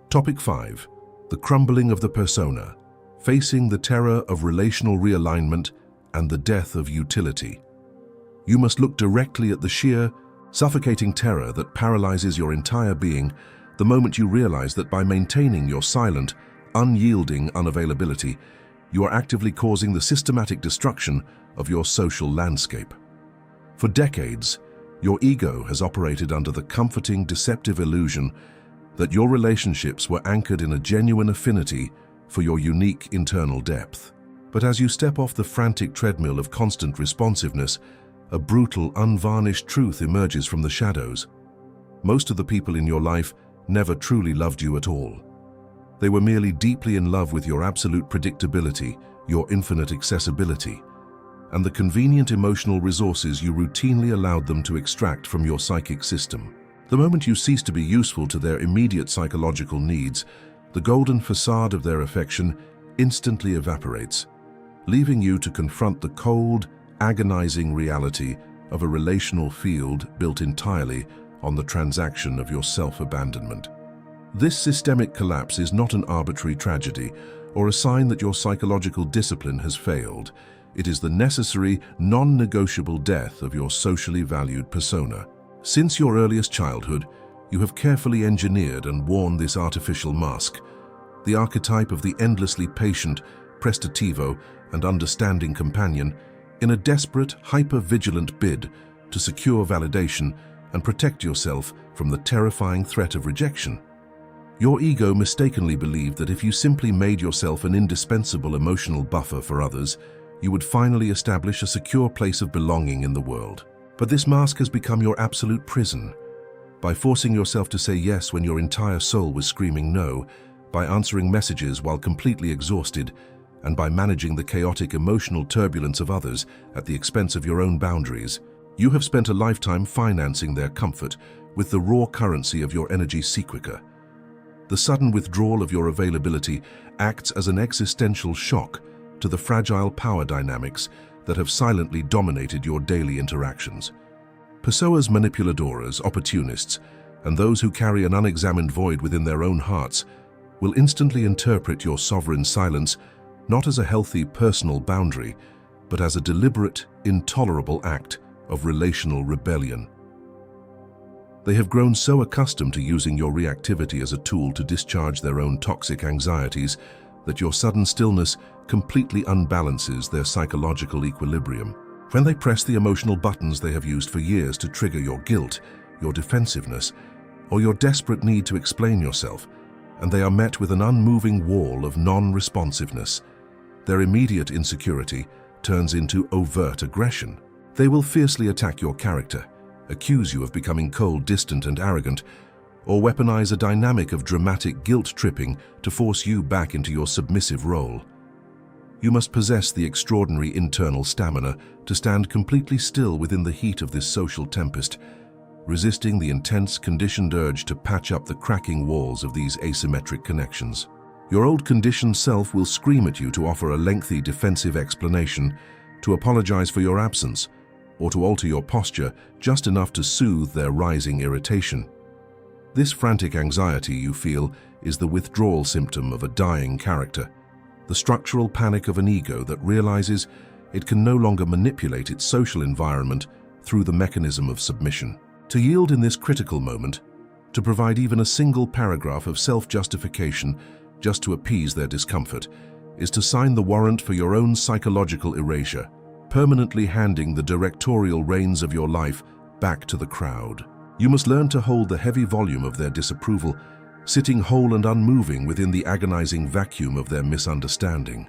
Topic 5. The crumbling of the persona, facing the terror of relational realignment and the death of utility. You must look directly at the sheer, suffocating terror that paralyzes your entire being the moment you realize that by maintaining your silent, unyielding unavailability, you are actively causing the systematic destruction of your social landscape. For decades, Your ego has operated under the comforting, deceptive illusion that your relationships were anchored in a genuine affinity for your unique internal depth. But as you step off the frantic treadmill of constant responsiveness, a brutal, unvarnished truth emerges from the shadows. Most of the people in your life never truly loved you at all. They were merely deeply in love with your absolute predictability, your infinite accessibility, and the convenient emotional resources you routinely allowed them to extract from your psychic system. The moment you cease to be useful to their immediate psychological needs, the golden facade of their affection instantly evaporates, leaving you to confront the cold, agonizing reality of a relational field built entirely on the transaction of your self-abandonment. This systemic collapse is not an arbitrary tragedy or a sign that your psychological discipline has failed. It is the necessary, non-negotiable death of your socially valued persona. Since your earliest childhood, you have carefully engineered and worn this artificial mask, the archetype of the endlessly patient, prestativo, and understanding companion, in a desperate, hyper-vigilant bid to secure validation and protect yourself from the terrifying threat of rejection. Your ego mistakenly believed that if you simply made yourself an indispensable emotional buffer for others, you would finally establish a secure place of belonging in the world. But this mask has become your absolute prison. By forcing yourself to say yes when your entire soul was screaming no, by answering messages while completely exhausted, and by managing the chaotic emotional turbulence of others at the expense of your own boundaries, you have spent a lifetime financing their comfort with the raw currency of your energy sequica. The sudden withdrawal of your availability acts as an existential shock to the fragile power dynamics that have silently dominated your daily interactions. Personas manipuladoras, opportunists, and those who carry an unexamined void within their own hearts will instantly interpret your sovereign silence not as a healthy personal boundary, but as a deliberate, intolerable act of relational rebellion. They have grown so accustomed to using your reactivity as a tool to discharge their own toxic anxieties that your sudden stillness completely unbalances their psychological equilibrium. When they press the emotional buttons they have used for years to trigger your guilt, your defensiveness, or your desperate need to explain yourself, and they are met with an unmoving wall of non-responsiveness, their immediate insecurity turns into overt aggression. They will fiercely attack your character, accuse you of becoming cold, distant, and arrogant, or weaponize a dynamic of dramatic guilt-tripping to force you back into your submissive role. You must possess the extraordinary internal stamina to stand completely still within the heat of this social tempest, resisting the intense, conditioned urge to patch up the cracking walls of these asymmetric connections. Your old conditioned self will scream at you to offer a lengthy defensive explanation, to apologize for your absence, or to alter your posture just enough to soothe their rising irritation. This frantic anxiety you feel is the withdrawal symptom of a dying character, the structural panic of an ego that realizes it can no longer manipulate its social environment through the mechanism of submission. To yield in this critical moment, to provide even a single paragraph of self-justification just to appease their discomfort, is to sign the warrant for your own psychological erasure, permanently handing the directorial reins of your life back to the crowd. You must learn to hold the heavy volume of their disapproval, sitting whole and unmoving within the agonizing vacuum of their misunderstanding.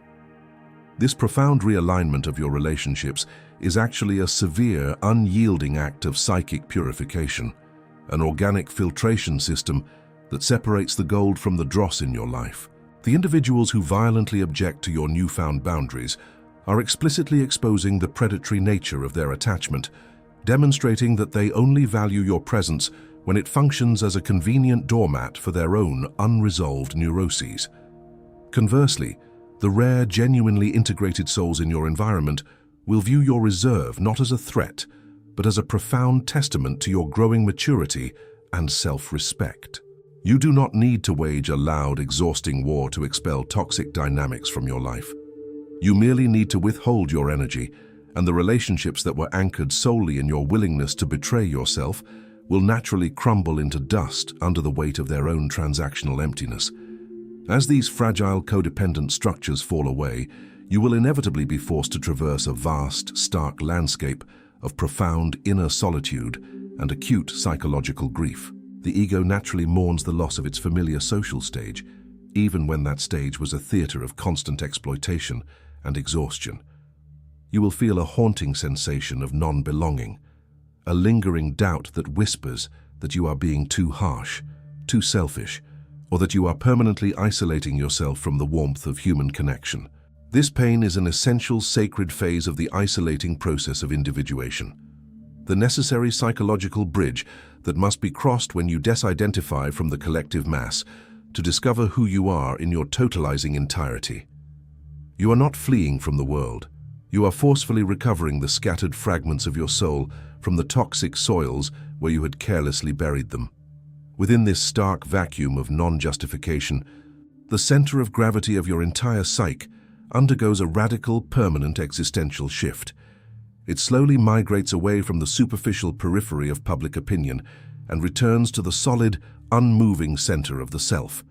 This profound realignment of your relationships is actually a severe, unyielding act of psychic purification, an organic filtration system that separates the gold from the dross in your life. The individuals who violently object to your newfound boundaries are explicitly exposing the predatory nature of their attachment, demonstrating that they only value your presence when it functions as a convenient doormat for their own unresolved neuroses. Conversely, the rare, genuinely integrated souls in your environment will view your reserve not as a threat, but as a profound testament to your growing maturity and self-respect. You do not need to wage a loud, exhausting war to expel toxic dynamics from your life. You merely need to withhold your energy, and the relationships that were anchored solely in your willingness to betray yourself will naturally crumble into dust under the weight of their own transactional emptiness. As these fragile, codependent structures fall away, you will inevitably be forced to traverse a vast, stark landscape of profound inner solitude and acute psychological grief. The ego naturally mourns the loss of its familiar social stage, even when that stage was a theater of constant exploitation and exhaustion. You will feel a haunting sensation of non-belonging, a lingering doubt that whispers that you are being too harsh, too selfish, or that you are permanently isolating yourself from the warmth of human connection. This pain is an essential sacred phase of the isolating process of individuation, the necessary psychological bridge that must be crossed when you disidentify from the collective mass to discover who you are in your totalizing entirety. You are not fleeing from the world. You are forcefully recovering the scattered fragments of your soul from the toxic soils where you had carelessly buried them. Within this stark vacuum of non-justification, the center of gravity of your entire psyche undergoes a radical, permanent existential shift. It slowly migrates away from the superficial periphery of public opinion and returns to the solid, unmoving center of the self.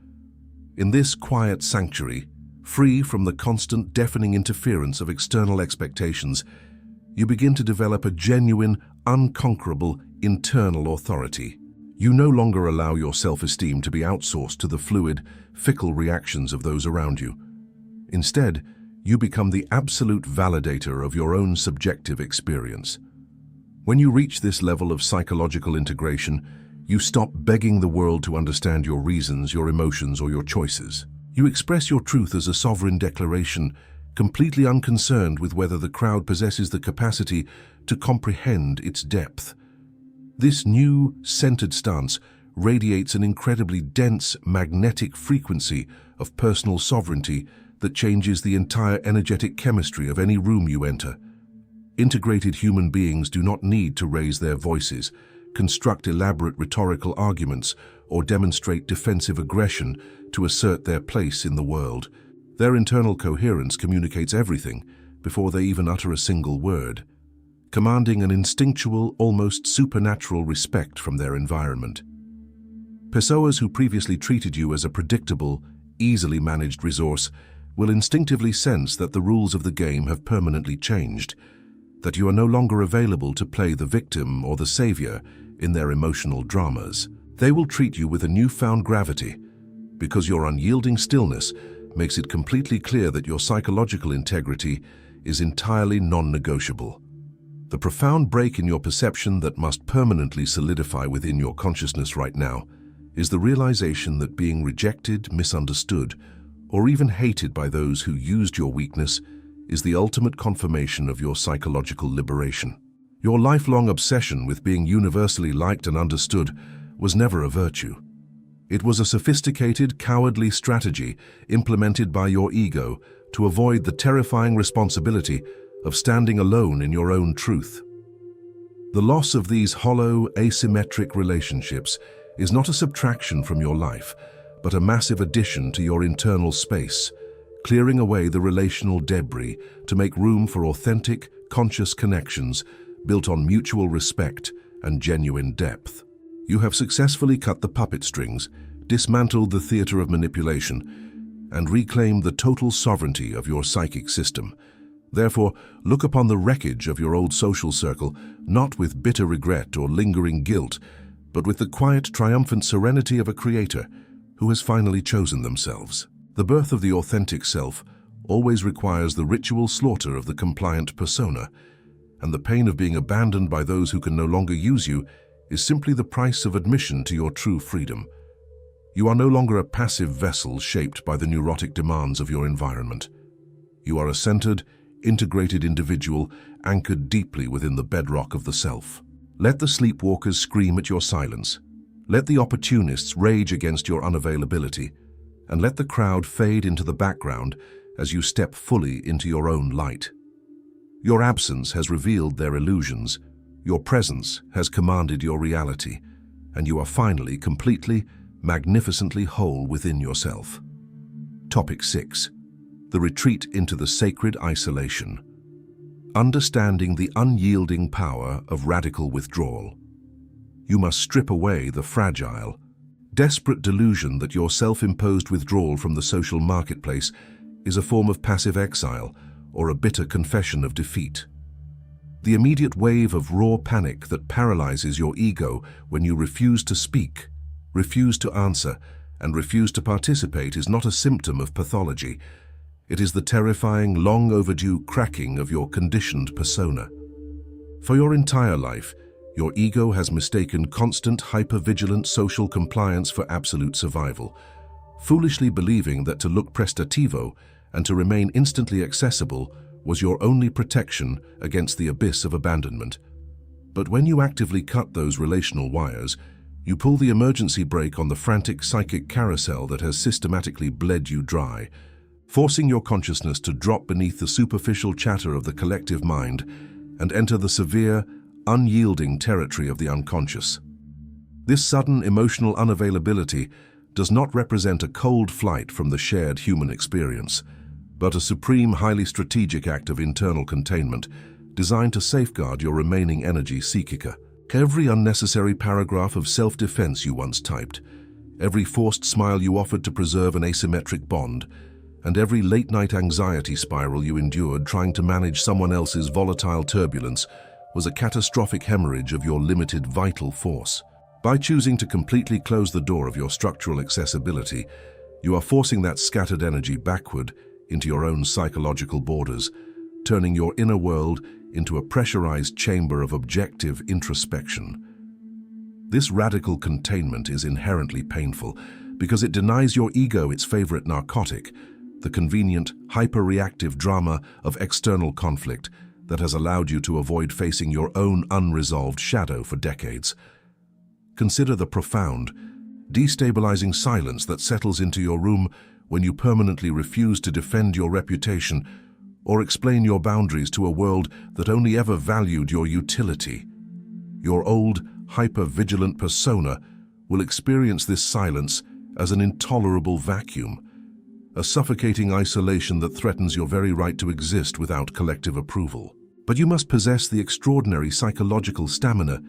In this quiet sanctuary, free from the constant deafening interference of external expectations, you begin to develop a genuine, unconquerable internal authority. You no longer allow your self-esteem to be outsourced to the fluid, fickle reactions of those around you. Instead, you become the absolute validator of your own subjective experience. When you reach this level of psychological integration, you stop begging the world to understand your reasons, your emotions, or your choices. You express your truth as a sovereign declaration, completely unconcerned with whether the crowd possesses the capacity to comprehend its depth. This new, centered stance radiates an incredibly dense, magnetic frequency of personal sovereignty that changes the entire energetic chemistry of any room you enter. Integrated human beings do not need to raise their voices, construct elaborate rhetorical arguments, or demonstrate defensive aggression to assert their place in the world. Their internal coherence communicates everything before they even utter a single word, commanding an instinctual, almost supernatural respect from their environment. Pessoas who previously treated you as a predictable, easily managed resource will instinctively sense that the rules of the game have permanently changed, that you are no longer available to play the victim or the savior in their emotional dramas. They will treat you with a newfound gravity, because your unyielding stillness makes it completely clear that your psychological integrity is entirely non-negotiable. The profound break in your perception that must permanently solidify within your consciousness right now is the realization that being rejected, misunderstood, or even hated by those who used your weakness is the ultimate confirmation of your psychological liberation. Your lifelong obsession with being universally liked and understood was never a virtue. It was a sophisticated, cowardly strategy implemented by your ego to avoid the terrifying responsibility of standing alone in your own truth. The loss of these hollow, asymmetric relationships is not a subtraction from your life, but a massive addition to your internal space, clearing away the relational debris to make room for authentic, conscious connections built on mutual respect and genuine depth. You have successfully cut the puppet strings, dismantled the theater of manipulation, and reclaimed the total sovereignty of your psychic system. Therefore, look upon the wreckage of your old social circle not with bitter regret or lingering guilt, but with the quiet, triumphant serenity of a creator who has finally chosen themselves. The birth of the authentic self always requires the ritual slaughter of the compliant persona, and the pain of being abandoned by those who can no longer use you is simply the price of admission to your true freedom. You are no longer a passive vessel shaped by the neurotic demands of your environment. You are a centered, integrated individual anchored deeply within the bedrock of the self. Let the sleepwalkers scream at your silence. Let the opportunists rage against your unavailability, and let the crowd fade into the background as you step fully into your own light. Your absence has revealed their illusions, your presence has commanded your reality, and you are finally completely, magnificently whole within yourself. Topic 6. The retreat into the sacred isolation. Understanding the unyielding power of radical withdrawal. You must strip away the fragile, desperate delusion that your self-imposed withdrawal from the social marketplace is a form of passive exile or a bitter confession of defeat. The immediate wave of raw panic that paralyzes your ego when you refuse to speak, refuse to answer, and refuse to participate is not a symptom of pathology. It is the terrifying, long overdue cracking of your conditioned persona. For your entire life, your ego has mistaken constant, hyper-vigilant social compliance for absolute survival, foolishly believing that to look prestativo and to remain instantly accessible was your only protection against the abyss of abandonment. But when you actively cut those relational wires, you pull the emergency brake on the frantic psychic carousel that has systematically bled you dry, forcing your consciousness to drop beneath the superficial chatter of the collective mind and enter the severe, unyielding territory of the unconscious. This sudden emotional unavailability does not represent a cold flight from the shared human experience, but a supreme, highly strategic act of internal containment designed to safeguard your remaining energy psychica. Every unnecessary paragraph of self-defense you once typed, every forced smile you offered to preserve an asymmetric bond, and every late-night anxiety spiral you endured trying to manage someone else's volatile turbulence was a catastrophic hemorrhage of your limited vital force. By choosing to completely close the door of your structural accessibility, you are forcing that scattered energy backward into your own psychological borders, turning your inner world into a pressurized chamber of objective introspection. This radical containment is inherently painful because it denies your ego its favorite narcotic, the convenient, hyper-reactive drama of external conflict that has allowed you to avoid facing your own unresolved shadow for decades. Consider the profound, destabilizing silence that settles into your room when you permanently refuse to defend your reputation or explain your boundaries to a world that only ever valued your utility. Your old, hyper-vigilant persona will experience this silence as an intolerable vacuum, a suffocating isolation that threatens your very right to exist without collective approval. But you must possess the extraordinary psychological stamina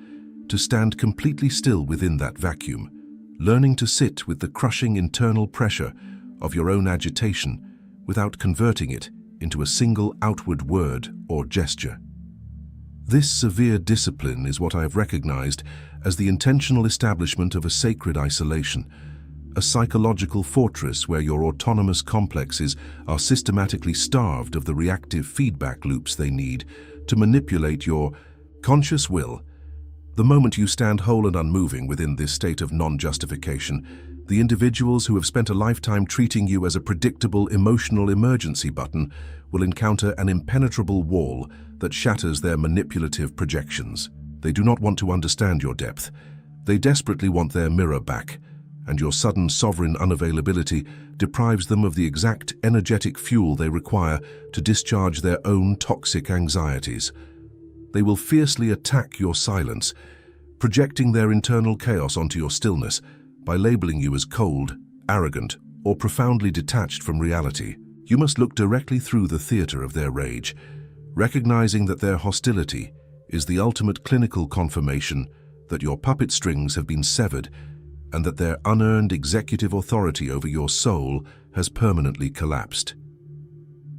to stand completely still within that vacuum, learning to sit with the crushing internal pressure of your own agitation without converting it into a single outward word or gesture. This severe discipline is what I have recognized as the intentional establishment of a sacred isolation, a psychological fortress where your autonomous complexes are systematically starved of the reactive feedback loops they need to manipulate your conscious will. The moment you stand whole and unmoving within this state of non-justification, the individuals who have spent a lifetime treating you as a predictable emotional emergency button will encounter an impenetrable wall that shatters their manipulative projections. They do not want to understand your depth. They desperately want their mirror back, and your sudden sovereign unavailability deprives them of the exact energetic fuel they require to discharge their own toxic anxieties. They will fiercely attack your silence, projecting their internal chaos onto your stillness by labeling you as cold, arrogant, or profoundly detached from reality. You must look directly through the theater of their rage, recognizing that their hostility is the ultimate clinical confirmation that your puppet strings have been severed and that their unearned executive authority over your soul has permanently collapsed.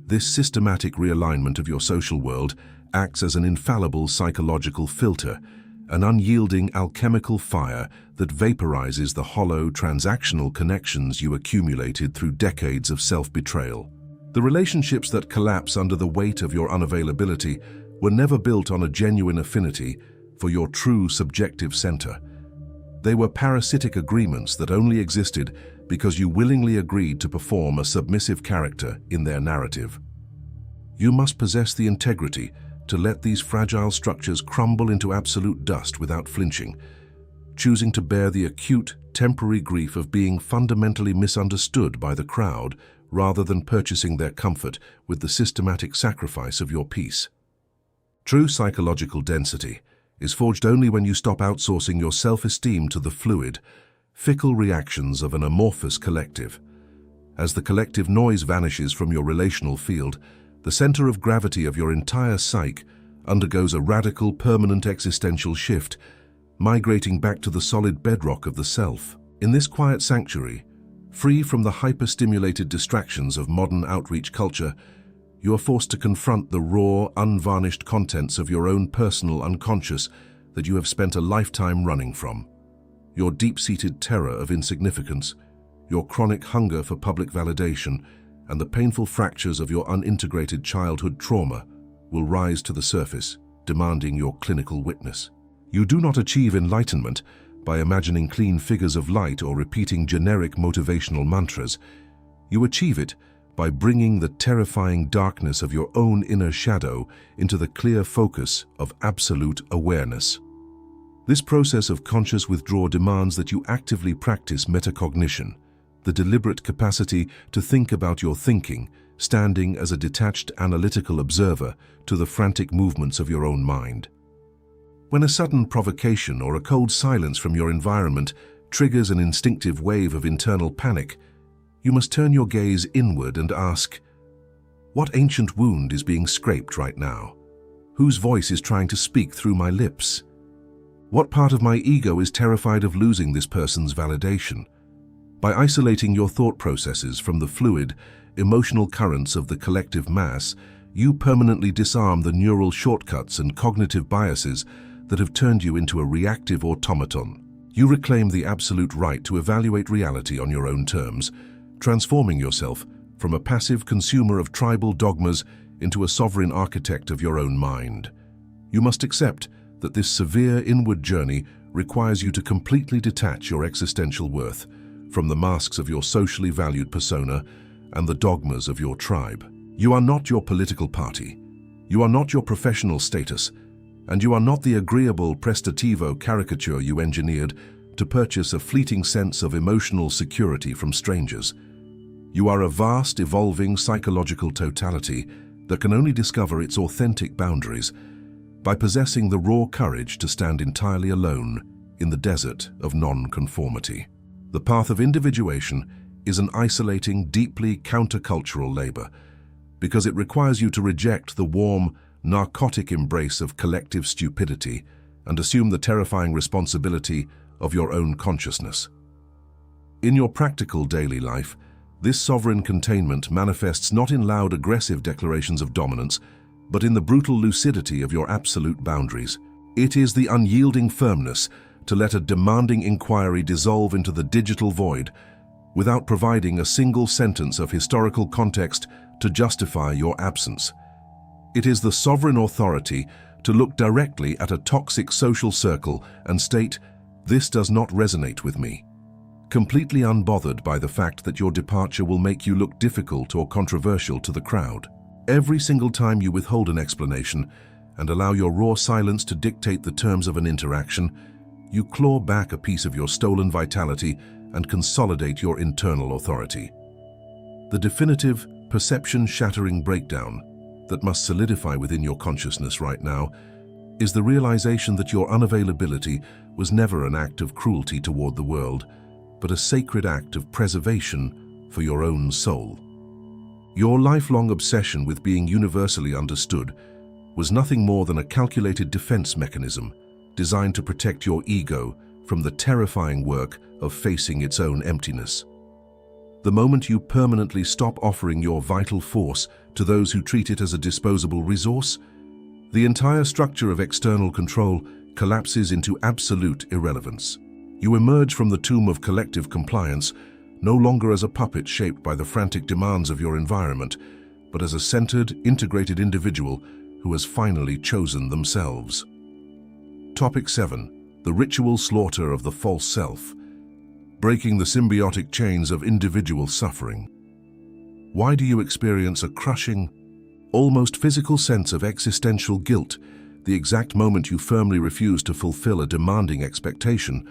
This systematic realignment of your social world acts as an infallible psychological filter, an unyielding alchemical fire that vaporizes the hollow transactional connections you accumulated through decades of self-betrayal. The relationships that collapse under the weight of your unavailability were never built on a genuine affinity for your true subjective center. They were parasitic agreements that only existed because you willingly agreed to perform a submissive character in their narrative. You must possess the integrity to let these fragile structures crumble into absolute dust without flinching, choosing to bear the acute, temporary grief of being fundamentally misunderstood by the crowd rather than purchasing their comfort with the systematic sacrifice of your peace. True psychological density is forged only when you stop outsourcing your self-esteem to the fluid, fickle reactions of an amorphous collective. As the collective noise vanishes from your relational field, the center of gravity of your entire psyche undergoes a radical, permanent existential shift, migrating back to the solid bedrock of the self. In this quiet sanctuary, free from the hyper-stimulated distractions of modern outreach culture, you are forced to confront the raw, unvarnished contents of your own personal unconscious that you have spent a lifetime running from. Your deep-seated terror of insignificance, your chronic hunger for public validation, and the painful fractures of your unintegrated childhood trauma will rise to the surface, demanding your clinical witness. You do not achieve enlightenment by imagining clean figures of light or repeating generic motivational mantras. You achieve it by bringing the terrifying darkness of your own inner shadow into the clear focus of absolute awareness. This process of conscious withdrawal demands that you actively practice metacognition, the deliberate capacity to think about your thinking, standing as a detached analytical observer to the frantic movements of your own mind. When a sudden provocation or a cold silence from your environment triggers an instinctive wave of internal panic, you must turn your gaze inward and ask, what ancient wound is being scraped right now? Whose voice is trying to speak through my lips? What part of my ego is terrified of losing this person's validation? By isolating your thought processes from the fluid, emotional currents of the collective mass, you permanently disarm the neural shortcuts and cognitive biases that have turned you into a reactive automaton. You reclaim the absolute right to evaluate reality on your own terms, transforming yourself from a passive consumer of tribal dogmas into a sovereign architect of your own mind. You must accept that this severe inward journey requires you to completely detach your existential worth from the masks of your socially valued persona and the dogmas of your tribe. You are not your political party. You are not your professional status, and you are not the agreeable prestativo caricature you engineered to purchase a fleeting sense of emotional security from strangers. You are a vast, evolving psychological totality that can only discover its authentic boundaries by possessing the raw courage to stand entirely alone in the desert of non-conformity. The path of individuation is an isolating, deeply countercultural labor because it requires you to reject the warm, narcotic embrace of collective stupidity and assume the terrifying responsibility of your own consciousness. In your practical daily life, this sovereign containment manifests not in loud, aggressive declarations of dominance, but in the brutal lucidity of your absolute boundaries. It is the unyielding firmness to let a demanding inquiry dissolve into the digital void without providing a single sentence of historical context to justify your absence. It is the sovereign authority to look directly at a toxic social circle and state, "This does not resonate with me," completely unbothered by the fact that your departure will make you look difficult or controversial to the crowd. Every single time you withhold an explanation and allow your raw silence to dictate the terms of an interaction, you claw back a piece of your stolen vitality and consolidate your internal authority. The definitive, perception-shattering breakdown that must solidify within your consciousness right now is the realization that your unavailability was never an act of cruelty toward the world, but a sacred act of preservation for your own soul. Your lifelong obsession with being universally understood was nothing more than a calculated defense mechanism designed to protect your ego from the terrifying work of facing its own emptiness. The moment you permanently stop offering your vital force to those who treat it as a disposable resource, the entire structure of external control collapses into absolute irrelevance. You emerge from the tomb of collective compliance no longer as a puppet shaped by the frantic demands of your environment, but as a centered, integrated individual who has finally chosen themselves. Topic 7. The ritual slaughter of the false self. Breaking the symbiotic chains of individual suffering. Why do you experience a crushing, almost physical sense of existential guilt the exact moment you firmly refuse to fulfill a demanding expectation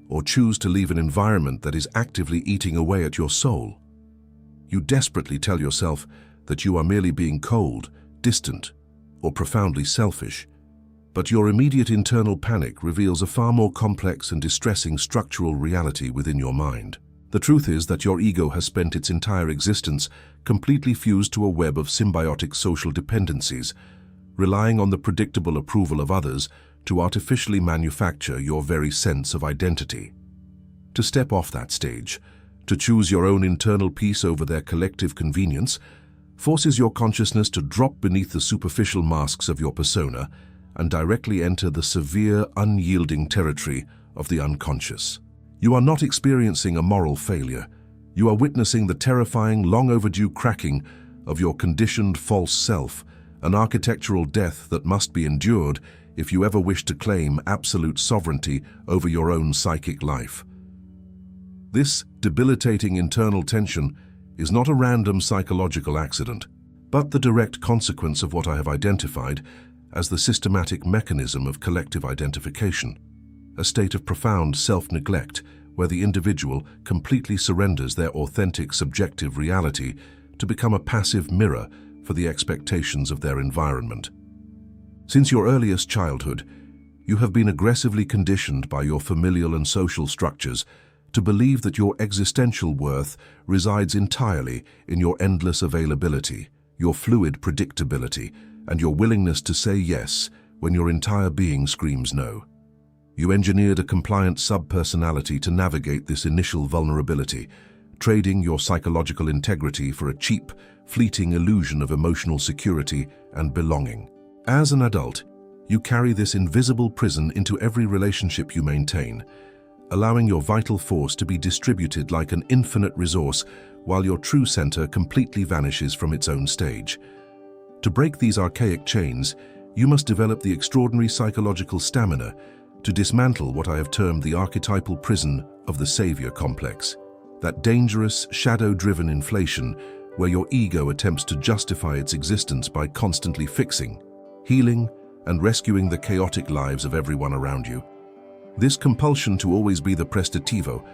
or choose to leave an environment that is actively eating away at your soul? You desperately tell yourself that you are merely being cold, distant, or profoundly selfish, but your immediate internal panic reveals a far more complex and distressing structural reality within your mind. The truth is that your ego has spent its entire existence completely fused to a web of symbiotic social dependencies, relying on the predictable approval of others to artificially manufacture your very sense of identity. To step off that stage, to choose your own internal peace over their collective convenience, forces your consciousness to drop beneath the superficial masks of your persona and directly enter the severe, unyielding territory of the unconscious. You are not experiencing a moral failure. You are witnessing the terrifying, long-overdue cracking of your conditioned false self, an architectural death that must be endured if you ever wish to claim absolute sovereignty over your own psychic life. This debilitating internal tension is not a random psychological accident, but the direct consequence of what I have identified as the systematic mechanism of collective identification, a state of profound self-neglect where the individual completely surrenders their authentic subjective reality to become a passive mirror for the expectations of their environment. Since your earliest childhood, you have been aggressively conditioned by your familial and social structures to believe that your existential worth resides entirely in your endless availability, your fluid predictability, and your willingness to say yes when your entire being screams no. You engineered a compliant subpersonality to navigate this initial vulnerability, trading your psychological integrity for a cheap, fleeting illusion of emotional security and belonging. As an adult, you carry this invisible prison into every relationship you maintain, allowing your vital force to be distributed like an infinite resource while your true center completely vanishes from its own stage. To break these archaic chains, you must develop the extraordinary psychological stamina to dismantle what I have termed the archetypal prison of the savior complex, that dangerous, shadow-driven inflation where your ego attempts to justify its existence by constantly fixing, healing, and rescuing the chaotic lives of everyone around you. This compulsion to always be the prestativo,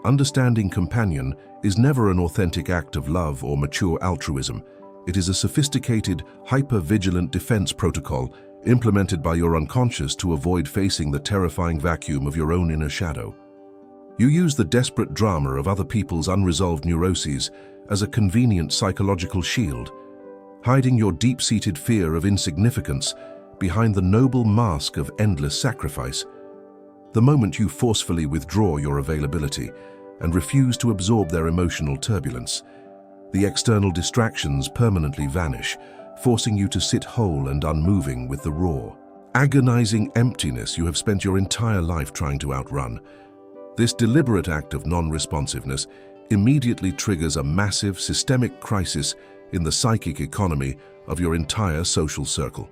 understanding companion, is never an authentic act of love or mature altruism. It is a sophisticated, hyper-vigilant defense protocol implemented by your unconscious to avoid facing the terrifying vacuum of your own inner shadow. You use the desperate drama of other people's unresolved neuroses as a convenient psychological shield, hiding your deep-seated fear of insignificance behind the noble mask of endless sacrifice. The moment you forcefully withdraw your availability and refuse to absorb their emotional turbulence, the external distractions permanently vanish, forcing you to sit whole and unmoving with the raw, agonizing emptiness you have spent your entire life trying to outrun. This deliberate act of non-responsiveness immediately triggers a massive systemic crisis in the psychic economy of your entire social circle.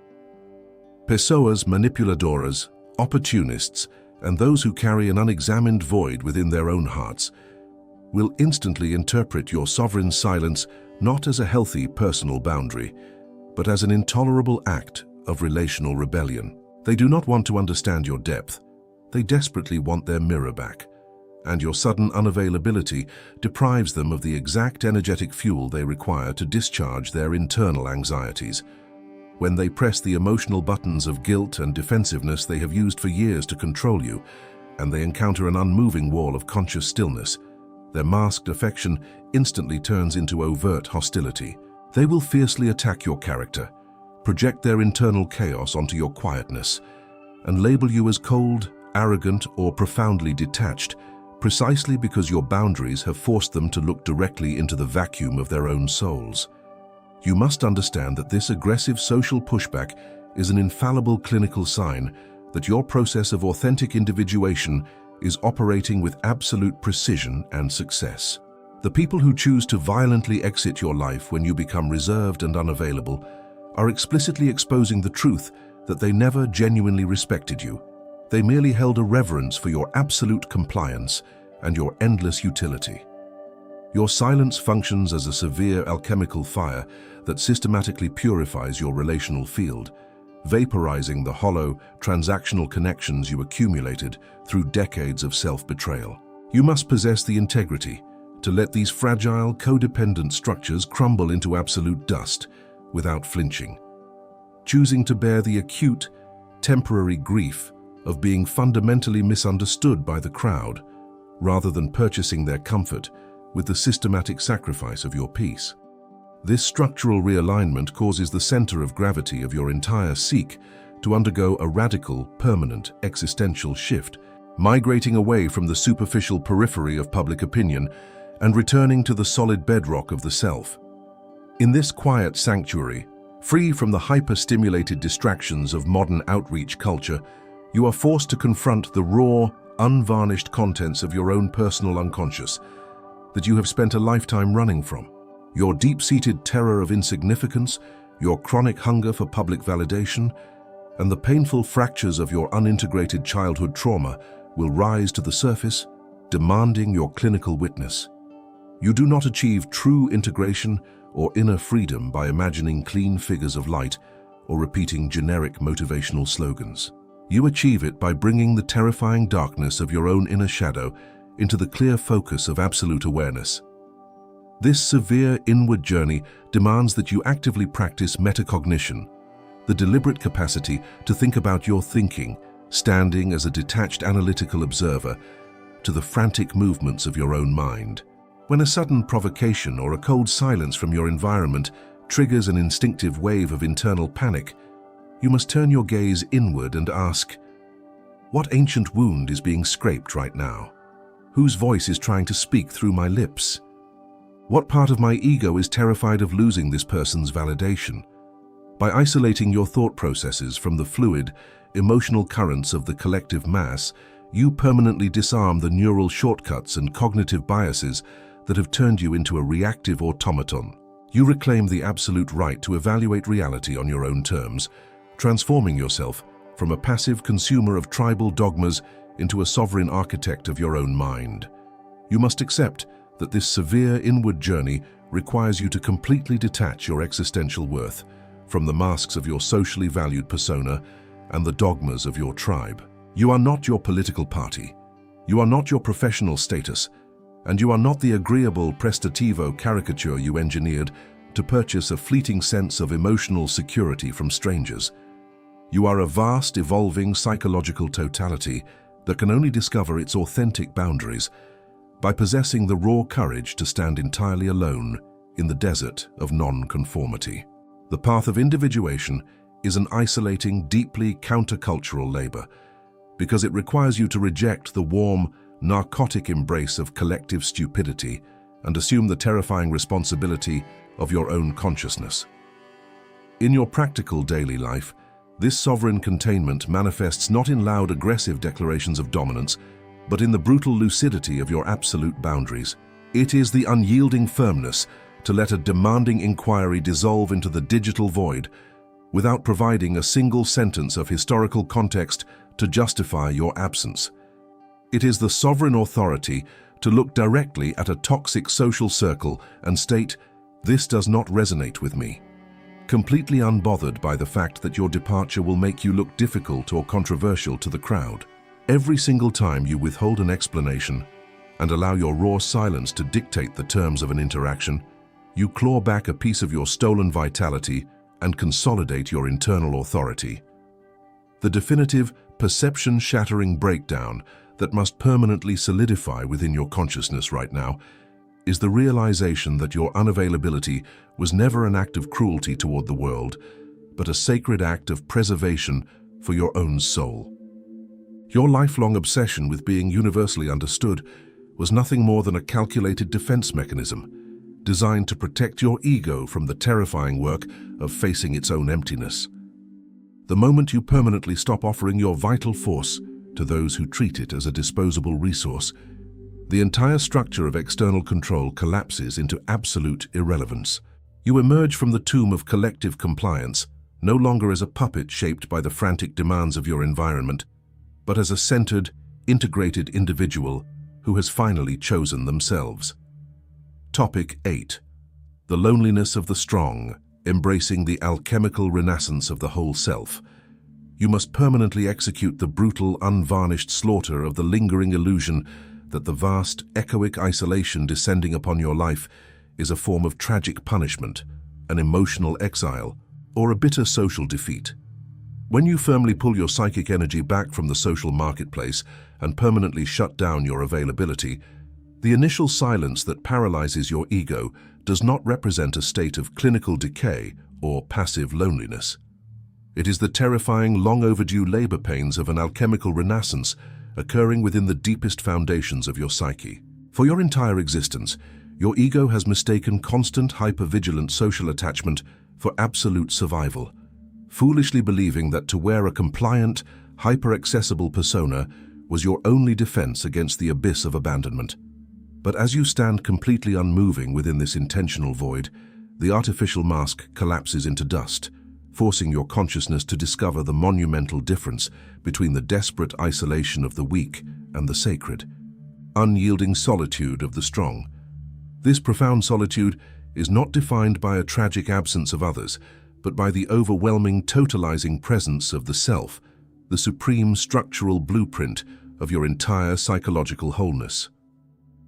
Pessoas manipuladoras, opportunists, and those who carry an unexamined void within their own hearts will instantly interpret your sovereign silence not as a healthy personal boundary, but as an intolerable act of relational rebellion. They do not want to understand your depth. They desperately want their mirror back, and your sudden unavailability deprives them of the exact energetic fuel they require to discharge their internal anxieties. When they press the emotional buttons of guilt and defensiveness they have used for years to control you, and they encounter an unmoving wall of conscious stillness, their masked affection instantly turns into overt hostility. They will fiercely attack your character, project their internal chaos onto your quietness, and label you as cold, arrogant, or profoundly detached, precisely because your boundaries have forced them to look directly into the vacuum of their own souls. You must understand that this aggressive social pushback is an infallible clinical sign that your process of authentic individuation is operating with absolute precision and success. The people who choose to violently exit your life when you become reserved and unavailable are explicitly exposing the truth that they never genuinely respected you. They merely held a reverence for your absolute compliance and your endless utility. Your silence functions as a severe alchemical fire that systematically purifies your relational field, vaporizing the hollow, transactional connections you accumulated through decades of self-betrayal. You must possess the integrity to let these fragile, codependent structures crumble into absolute dust without flinching, choosing to bear the acute, temporary grief of being fundamentally misunderstood by the crowd, rather than purchasing their comfort with the systematic sacrifice of your peace. This structural realignment causes the center of gravity of your entire psyche to undergo a radical, permanent, existential shift, migrating away from the superficial periphery of public opinion and returning to the solid bedrock of the self. In this quiet sanctuary, free from the hyper-stimulated distractions of modern outreach culture, you are forced to confront the raw, unvarnished contents of your own personal unconscious that you have spent a lifetime running from. Your deep-seated terror of insignificance, your chronic hunger for public validation, and the painful fractures of your unintegrated childhood trauma will rise to the surface, demanding your clinical witness. You do not achieve true integration or inner freedom by imagining clean figures of light or repeating generic motivational slogans. You achieve it by bringing the terrifying darkness of your own inner shadow into the clear focus of absolute awareness. This severe inward journey demands that you actively practice metacognition, the deliberate capacity to think about your thinking, standing as a detached analytical observer to the frantic movements of your own mind. When a sudden provocation or a cold silence from your environment triggers an instinctive wave of internal panic, you must turn your gaze inward and ask, what ancient wound is being scraped right now? Whose voice is trying to speak through my lips? What part of my ego is terrified of losing this person's validation? By isolating your thought processes from the fluid, emotional currents of the collective mass, you permanently disarm the neural shortcuts and cognitive biases that have turned you into a reactive automaton. You reclaim the absolute right to evaluate reality on your own terms, transforming yourself from a passive consumer of tribal dogmas into a sovereign architect of your own mind. You must accept that this severe inward journey requires you to completely detach your existential worth from the masks of your socially valued persona and the dogmas of your tribe. You are not your political party. You are not your professional status. And you are not the agreeable prestativo caricature you engineered to purchase a fleeting sense of emotional security from strangers. You are a vast, evolving psychological totality that can only discover its authentic boundaries by possessing the raw courage to stand entirely alone in the desert of non-conformity. The path of individuation is an isolating, deeply countercultural labor because it requires you to reject the warm, narcotic embrace of collective stupidity and assume the terrifying responsibility of your own consciousness. In your practical daily life, this sovereign containment manifests not in loud, aggressive declarations of dominance, but in the brutal lucidity of your absolute boundaries. It is the unyielding firmness to let a demanding inquiry dissolve into the digital void without providing a single sentence of historical context to justify your absence. It is the sovereign authority to look directly at a toxic social circle and state, "This does not resonate with me," completely unbothered by the fact that your departure will make you look difficult or controversial to the crowd. Every single time you withhold an explanation and allow your raw silence to dictate the terms of an interaction, you claw back a piece of your stolen vitality and consolidate your internal authority. The definitive, perception-shattering breakdown that must permanently solidify within your consciousness right now is the realization that your unavailability was never an act of cruelty toward the world, but a sacred act of preservation for your own soul. Your lifelong obsession with being universally understood was nothing more than a calculated defense mechanism, designed to protect your ego from the terrifying work of facing its own emptiness. The moment you permanently stop offering your vital force to those who treat it as a disposable resource, the entire structure of external control collapses into absolute irrelevance. You emerge from the tomb of collective compliance, no longer as a puppet shaped by the frantic demands of your environment, but as a centered, integrated individual who has finally chosen themselves. Topic 8. The loneliness of the strong, embracing the alchemical renaissance of the whole self. You must permanently execute the brutal, unvarnished slaughter of the lingering illusion that the vast, echoic isolation descending upon your life is a form of tragic punishment, an emotional exile, or a bitter social defeat. When you firmly pull your psychic energy back from the social marketplace and permanently shut down your availability, the initial silence that paralyzes your ego does not represent a state of clinical decay or passive loneliness. It is the terrifying, long-overdue labor pains of an alchemical renaissance occurring within the deepest foundations of your psyche. For your entire existence, Your ego has mistaken constant hypervigilant social attachment for absolute survival, foolishly believing that to wear a compliant, hyper-accessible persona was your only defense against the abyss of abandonment. But as you stand completely unmoving within this intentional void, the artificial mask collapses into dust, forcing your consciousness to discover the monumental difference between the desperate isolation of the weak and the sacred, unyielding solitude of the strong. This profound solitude is not defined by a tragic absence of others, but by the overwhelming, totalizing presence of the self, the supreme structural blueprint of your entire psychological wholeness.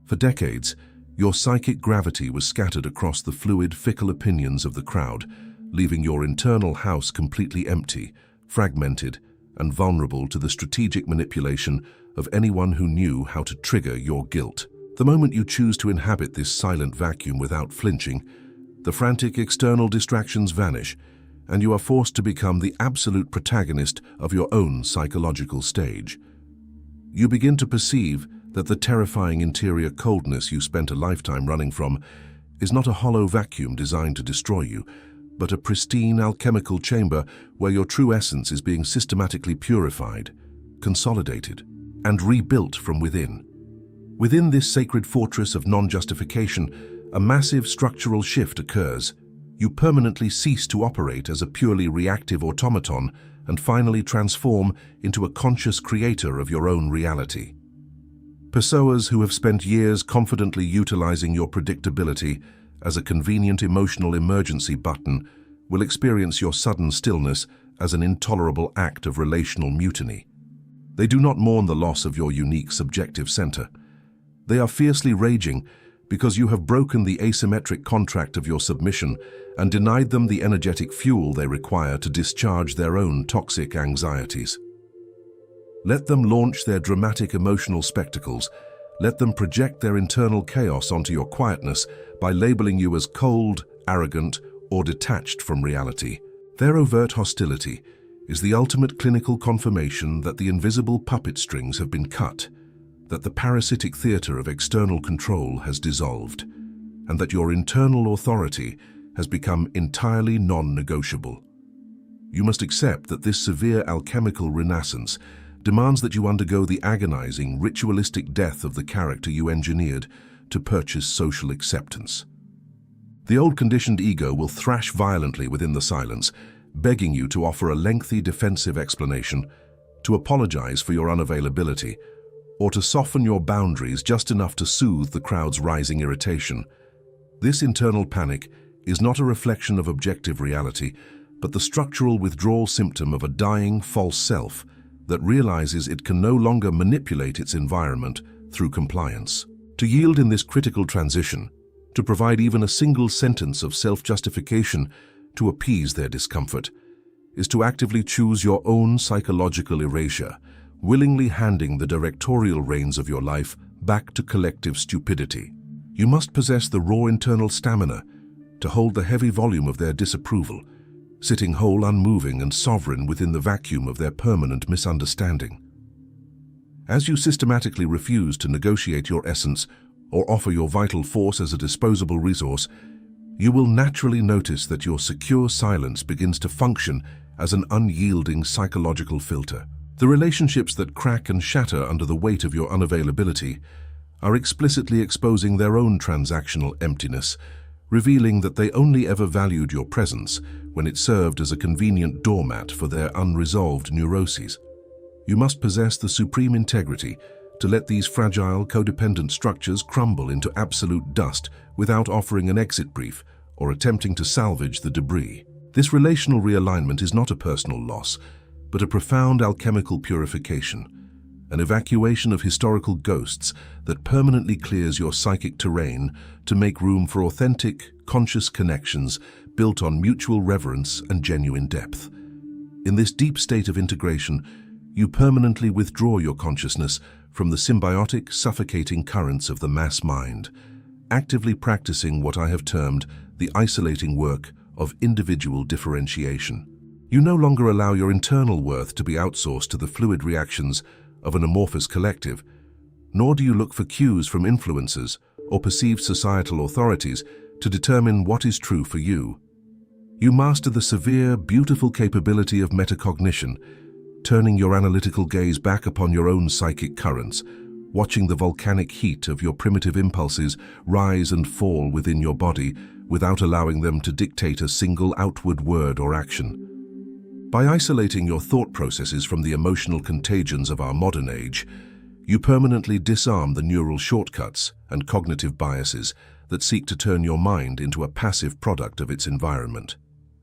For decades, your psychic gravity was scattered across the fluid, fickle opinions of the crowd, leaving your internal house completely empty, fragmented, and vulnerable to the strategic manipulation of anyone who knew how to trigger your guilt. The moment you choose to inhabit this silent vacuum without flinching, the frantic external distractions vanish, and you are forced to become the absolute protagonist of your own psychological stage. You begin to perceive that the terrifying interior coldness you spent a lifetime running from is not a hollow vacuum designed to destroy you, but a pristine alchemical chamber where your true essence is being systematically purified, consolidated, and rebuilt from within. Within this sacred fortress of non-justification, a massive structural shift occurs. You permanently cease to operate as a purely reactive automaton and finally transform into a conscious creator of your own reality. Personas who have spent years confidently utilizing your predictability as a convenient emotional emergency button will experience your sudden stillness as an intolerable act of relational mutiny. They do not mourn the loss of your unique subjective center. They are fiercely raging because you have broken the asymmetric contract of your submission and denied them the energetic fuel they require to discharge their own toxic anxieties. Let them launch their dramatic emotional spectacles. Let them project their internal chaos onto your quietness by labeling you as cold, arrogant, or detached from reality. Their overt hostility is the ultimate clinical confirmation that the invisible puppet strings have been cut, that the parasitic theater of external control has dissolved, and that your internal authority has become entirely non-negotiable. You must accept that this severe alchemical renaissance demands that you undergo the agonizing, ritualistic death of the character you engineered to purchase social acceptance. The old conditioned ego will thrash violently within the silence, begging you to offer a lengthy defensive explanation, to apologize for your unavailability, or to soften your boundaries just enough to soothe the crowd's rising irritation. This internal panic is not a reflection of objective reality, but the structural withdrawal symptom of a dying false self that realizes it can no longer manipulate its environment through compliance. To yield in this critical transition, to provide even a single sentence of self-justification to appease their discomfort, is to actively choose your own psychological erasure, willingly handing the directorial reins of your life back to collective stupidity. You must possess the raw internal stamina to hold the heavy volume of their disapproval, sitting whole, unmoving, and sovereign within the vacuum of their permanent misunderstanding. As you systematically refuse to negotiate your essence or offer your vital force as a disposable resource, you will naturally notice that your secure silence begins to function as an unyielding psychological filter. The relationships that crack and shatter under the weight of your unavailability are explicitly exposing their own transactional emptiness, revealing that they only ever valued your presence when it served as a convenient doormat for their unresolved neuroses. You must possess the supreme integrity to let these fragile, codependent structures crumble into absolute dust without offering an exit brief or attempting to salvage the debris. This relational realignment is not a personal loss, but a profound alchemical purification, an evacuation of historical ghosts that permanently clears your psychic terrain to make room for authentic, conscious connections built on mutual reverence and genuine depth. In this deep state of integration, you permanently withdraw your consciousness from the symbiotic, suffocating currents of the mass mind, actively practicing what I have termed the isolating work of individual differentiation. You no longer allow your internal worth to be outsourced to the fluid reactions of an amorphous collective, nor do you look for cues from influencers or perceived societal authorities to determine what is true for you. You master the severe, beautiful capability of metacognition, turning your analytical gaze back upon your own psychic currents, watching the volcanic heat of your primitive impulses rise and fall within your body without allowing them to dictate a single outward word or action. By isolating your thought processes from the emotional contagions of our modern age, you permanently disarm the neural shortcuts and cognitive biases that seek to turn your mind into a passive product of its environment.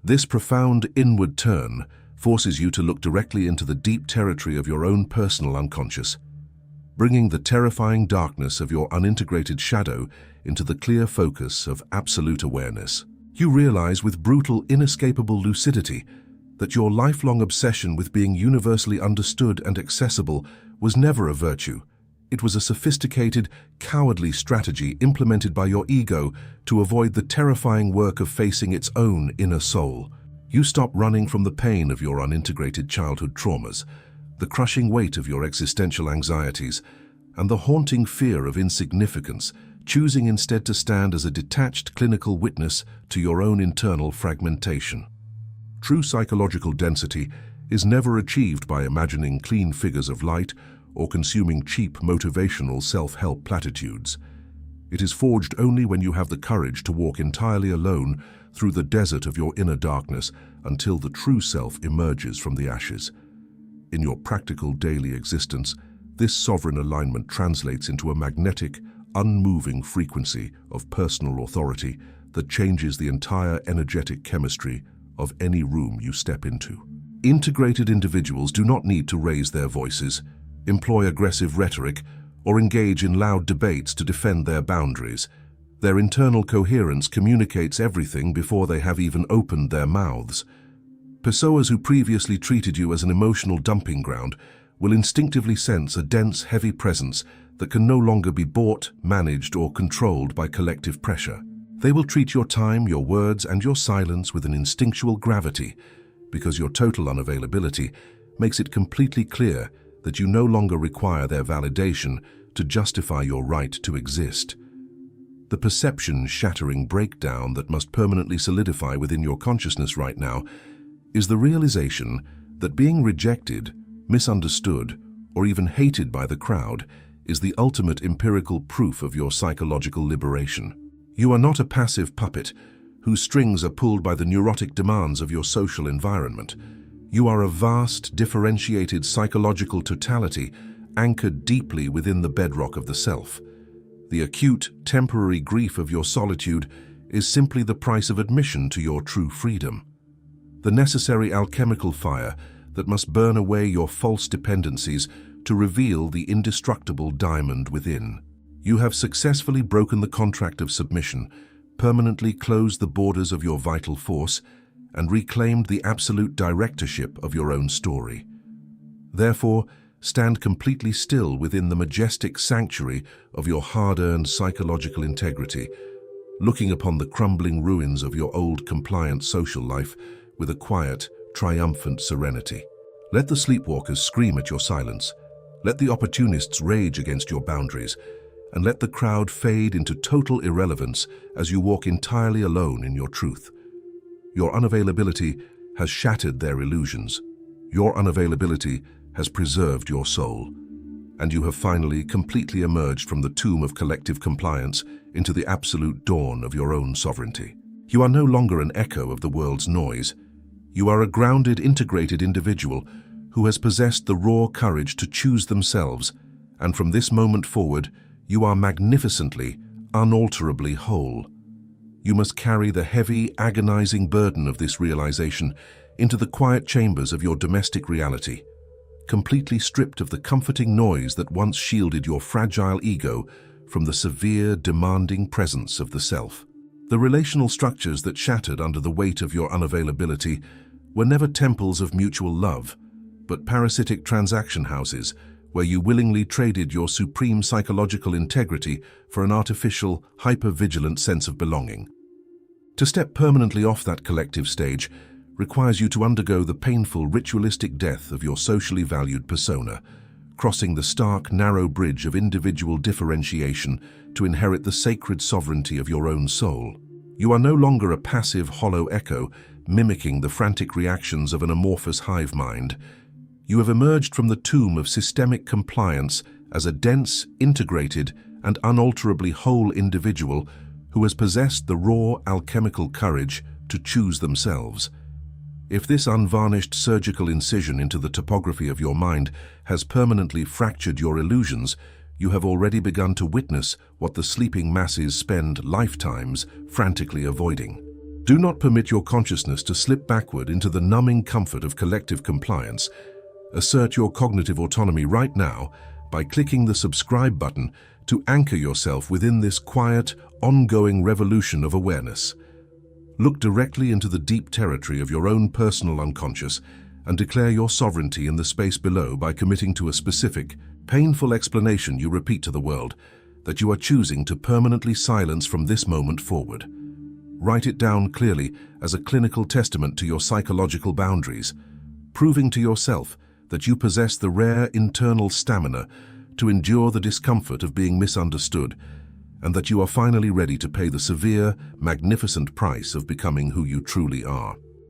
This profound inward turn forces you to look directly into the deep territory of your own personal unconscious, bringing the terrifying darkness of your unintegrated shadow into the clear focus of absolute awareness. You realize with brutal, inescapable lucidity that your lifelong obsession with being universally understood and accessible was never a virtue. It was a sophisticated, cowardly strategy implemented by your ego to avoid the terrifying work of facing its own inner soul. You stop running from the pain of your unintegrated childhood traumas, the crushing weight of your existential anxieties, and the haunting fear of insignificance, choosing instead to stand as a detached clinical witness to your own internal fragmentation. True psychological density is never achieved by imagining clean figures of light or consuming cheap motivational self-help platitudes. It is forged only when you have the courage to walk entirely alone through the desert of your inner darkness until the true self emerges from the ashes. In your practical daily existence, this sovereign alignment translates into a magnetic, unmoving frequency of personal authority that changes the entire energetic chemistry of any room you step into. Integrated individuals do not need to raise their voices, employ aggressive rhetoric, or engage in loud debates to defend their boundaries. Their internal coherence communicates everything before they have even opened their mouths. Pessoas who previously treated you as an emotional dumping ground will instinctively sense a dense, heavy presence that can no longer be bought, managed, or controlled by collective pressure. They will treat your time, your words, and your silence with an instinctual gravity, because your total unavailability makes it completely clear that you no longer require their validation to justify your right to exist. The perception-shattering breakdown that must permanently solidify within your consciousness right now is the realization that being rejected, misunderstood, or even hated by the crowd is the ultimate empirical proof of your psychological liberation. You are not a passive puppet whose strings are pulled by the neurotic demands of your social environment. You are a vast, differentiated psychological totality anchored deeply within the bedrock of the self. The acute, temporary grief of your solitude is simply the price of admission to your true freedom. The necessary alchemical fire that must burn away your false dependencies to reveal the indestructible diamond within. You have successfully broken the contract of submission, permanently closed the borders of your vital force, and reclaimed the absolute directorship of your own story. Therefore, stand completely still within the majestic sanctuary of your hard-earned psychological integrity, looking upon the crumbling ruins of your old compliant social life with a quiet, triumphant serenity. Let the sleepwalkers scream at your silence, let the opportunists rage against your boundaries, and let the crowd fade into total irrelevance as you walk entirely alone in your truth. Your unavailability has shattered their illusions. Your unavailability has preserved your soul, and you have finally completely emerged from the tomb of collective compliance into the absolute dawn of your own sovereignty. You are no longer an echo of the world's noise. You are a grounded, integrated individual who has possessed the raw courage to choose themselves, and from this moment forward, you are magnificently, unalterably whole. You must carry the heavy, agonizing burden of this realization into the quiet chambers of your domestic reality, completely stripped of the comforting noise that once shielded your fragile ego from the severe, demanding presence of the self. The relational structures that shattered under the weight of your unavailability were never temples of mutual love, but parasitic transaction houses where you willingly traded your supreme psychological integrity for an artificial, hyper-vigilant sense of belonging. To step permanently off that collective stage requires you to undergo the painful, ritualistic death of your socially valued persona, crossing the stark, narrow bridge of individual differentiation to inherit the sacred sovereignty of your own soul. You are no longer a passive, hollow echo, mimicking the frantic reactions of an amorphous hive mind. You have emerged from the tomb of systemic compliance as a dense, integrated, and unalterably whole individual who has possessed the raw, alchemical courage to choose themselves. If this unvarnished surgical incision into the topography of your mind has permanently fractured your illusions, you have already begun to witness what the sleeping masses spend lifetimes frantically avoiding. Do not permit your consciousness to slip backward into the numbing comfort of collective compliance. Assert your cognitive autonomy right now by clicking the subscribe button to anchor yourself within this quiet, ongoing revolution of awareness. Look directly into the deep territory of your own personal unconscious and declare your sovereignty in the space below by committing to a specific, painful explanation you repeat to the world that you are choosing to permanently silence from this moment forward. Write it down clearly as a clinical testament to your psychological boundaries, proving to yourself that you possess the rare internal stamina to endure the discomfort of being misunderstood, and that you are finally ready to pay the severe, magnificent price of becoming who you truly are.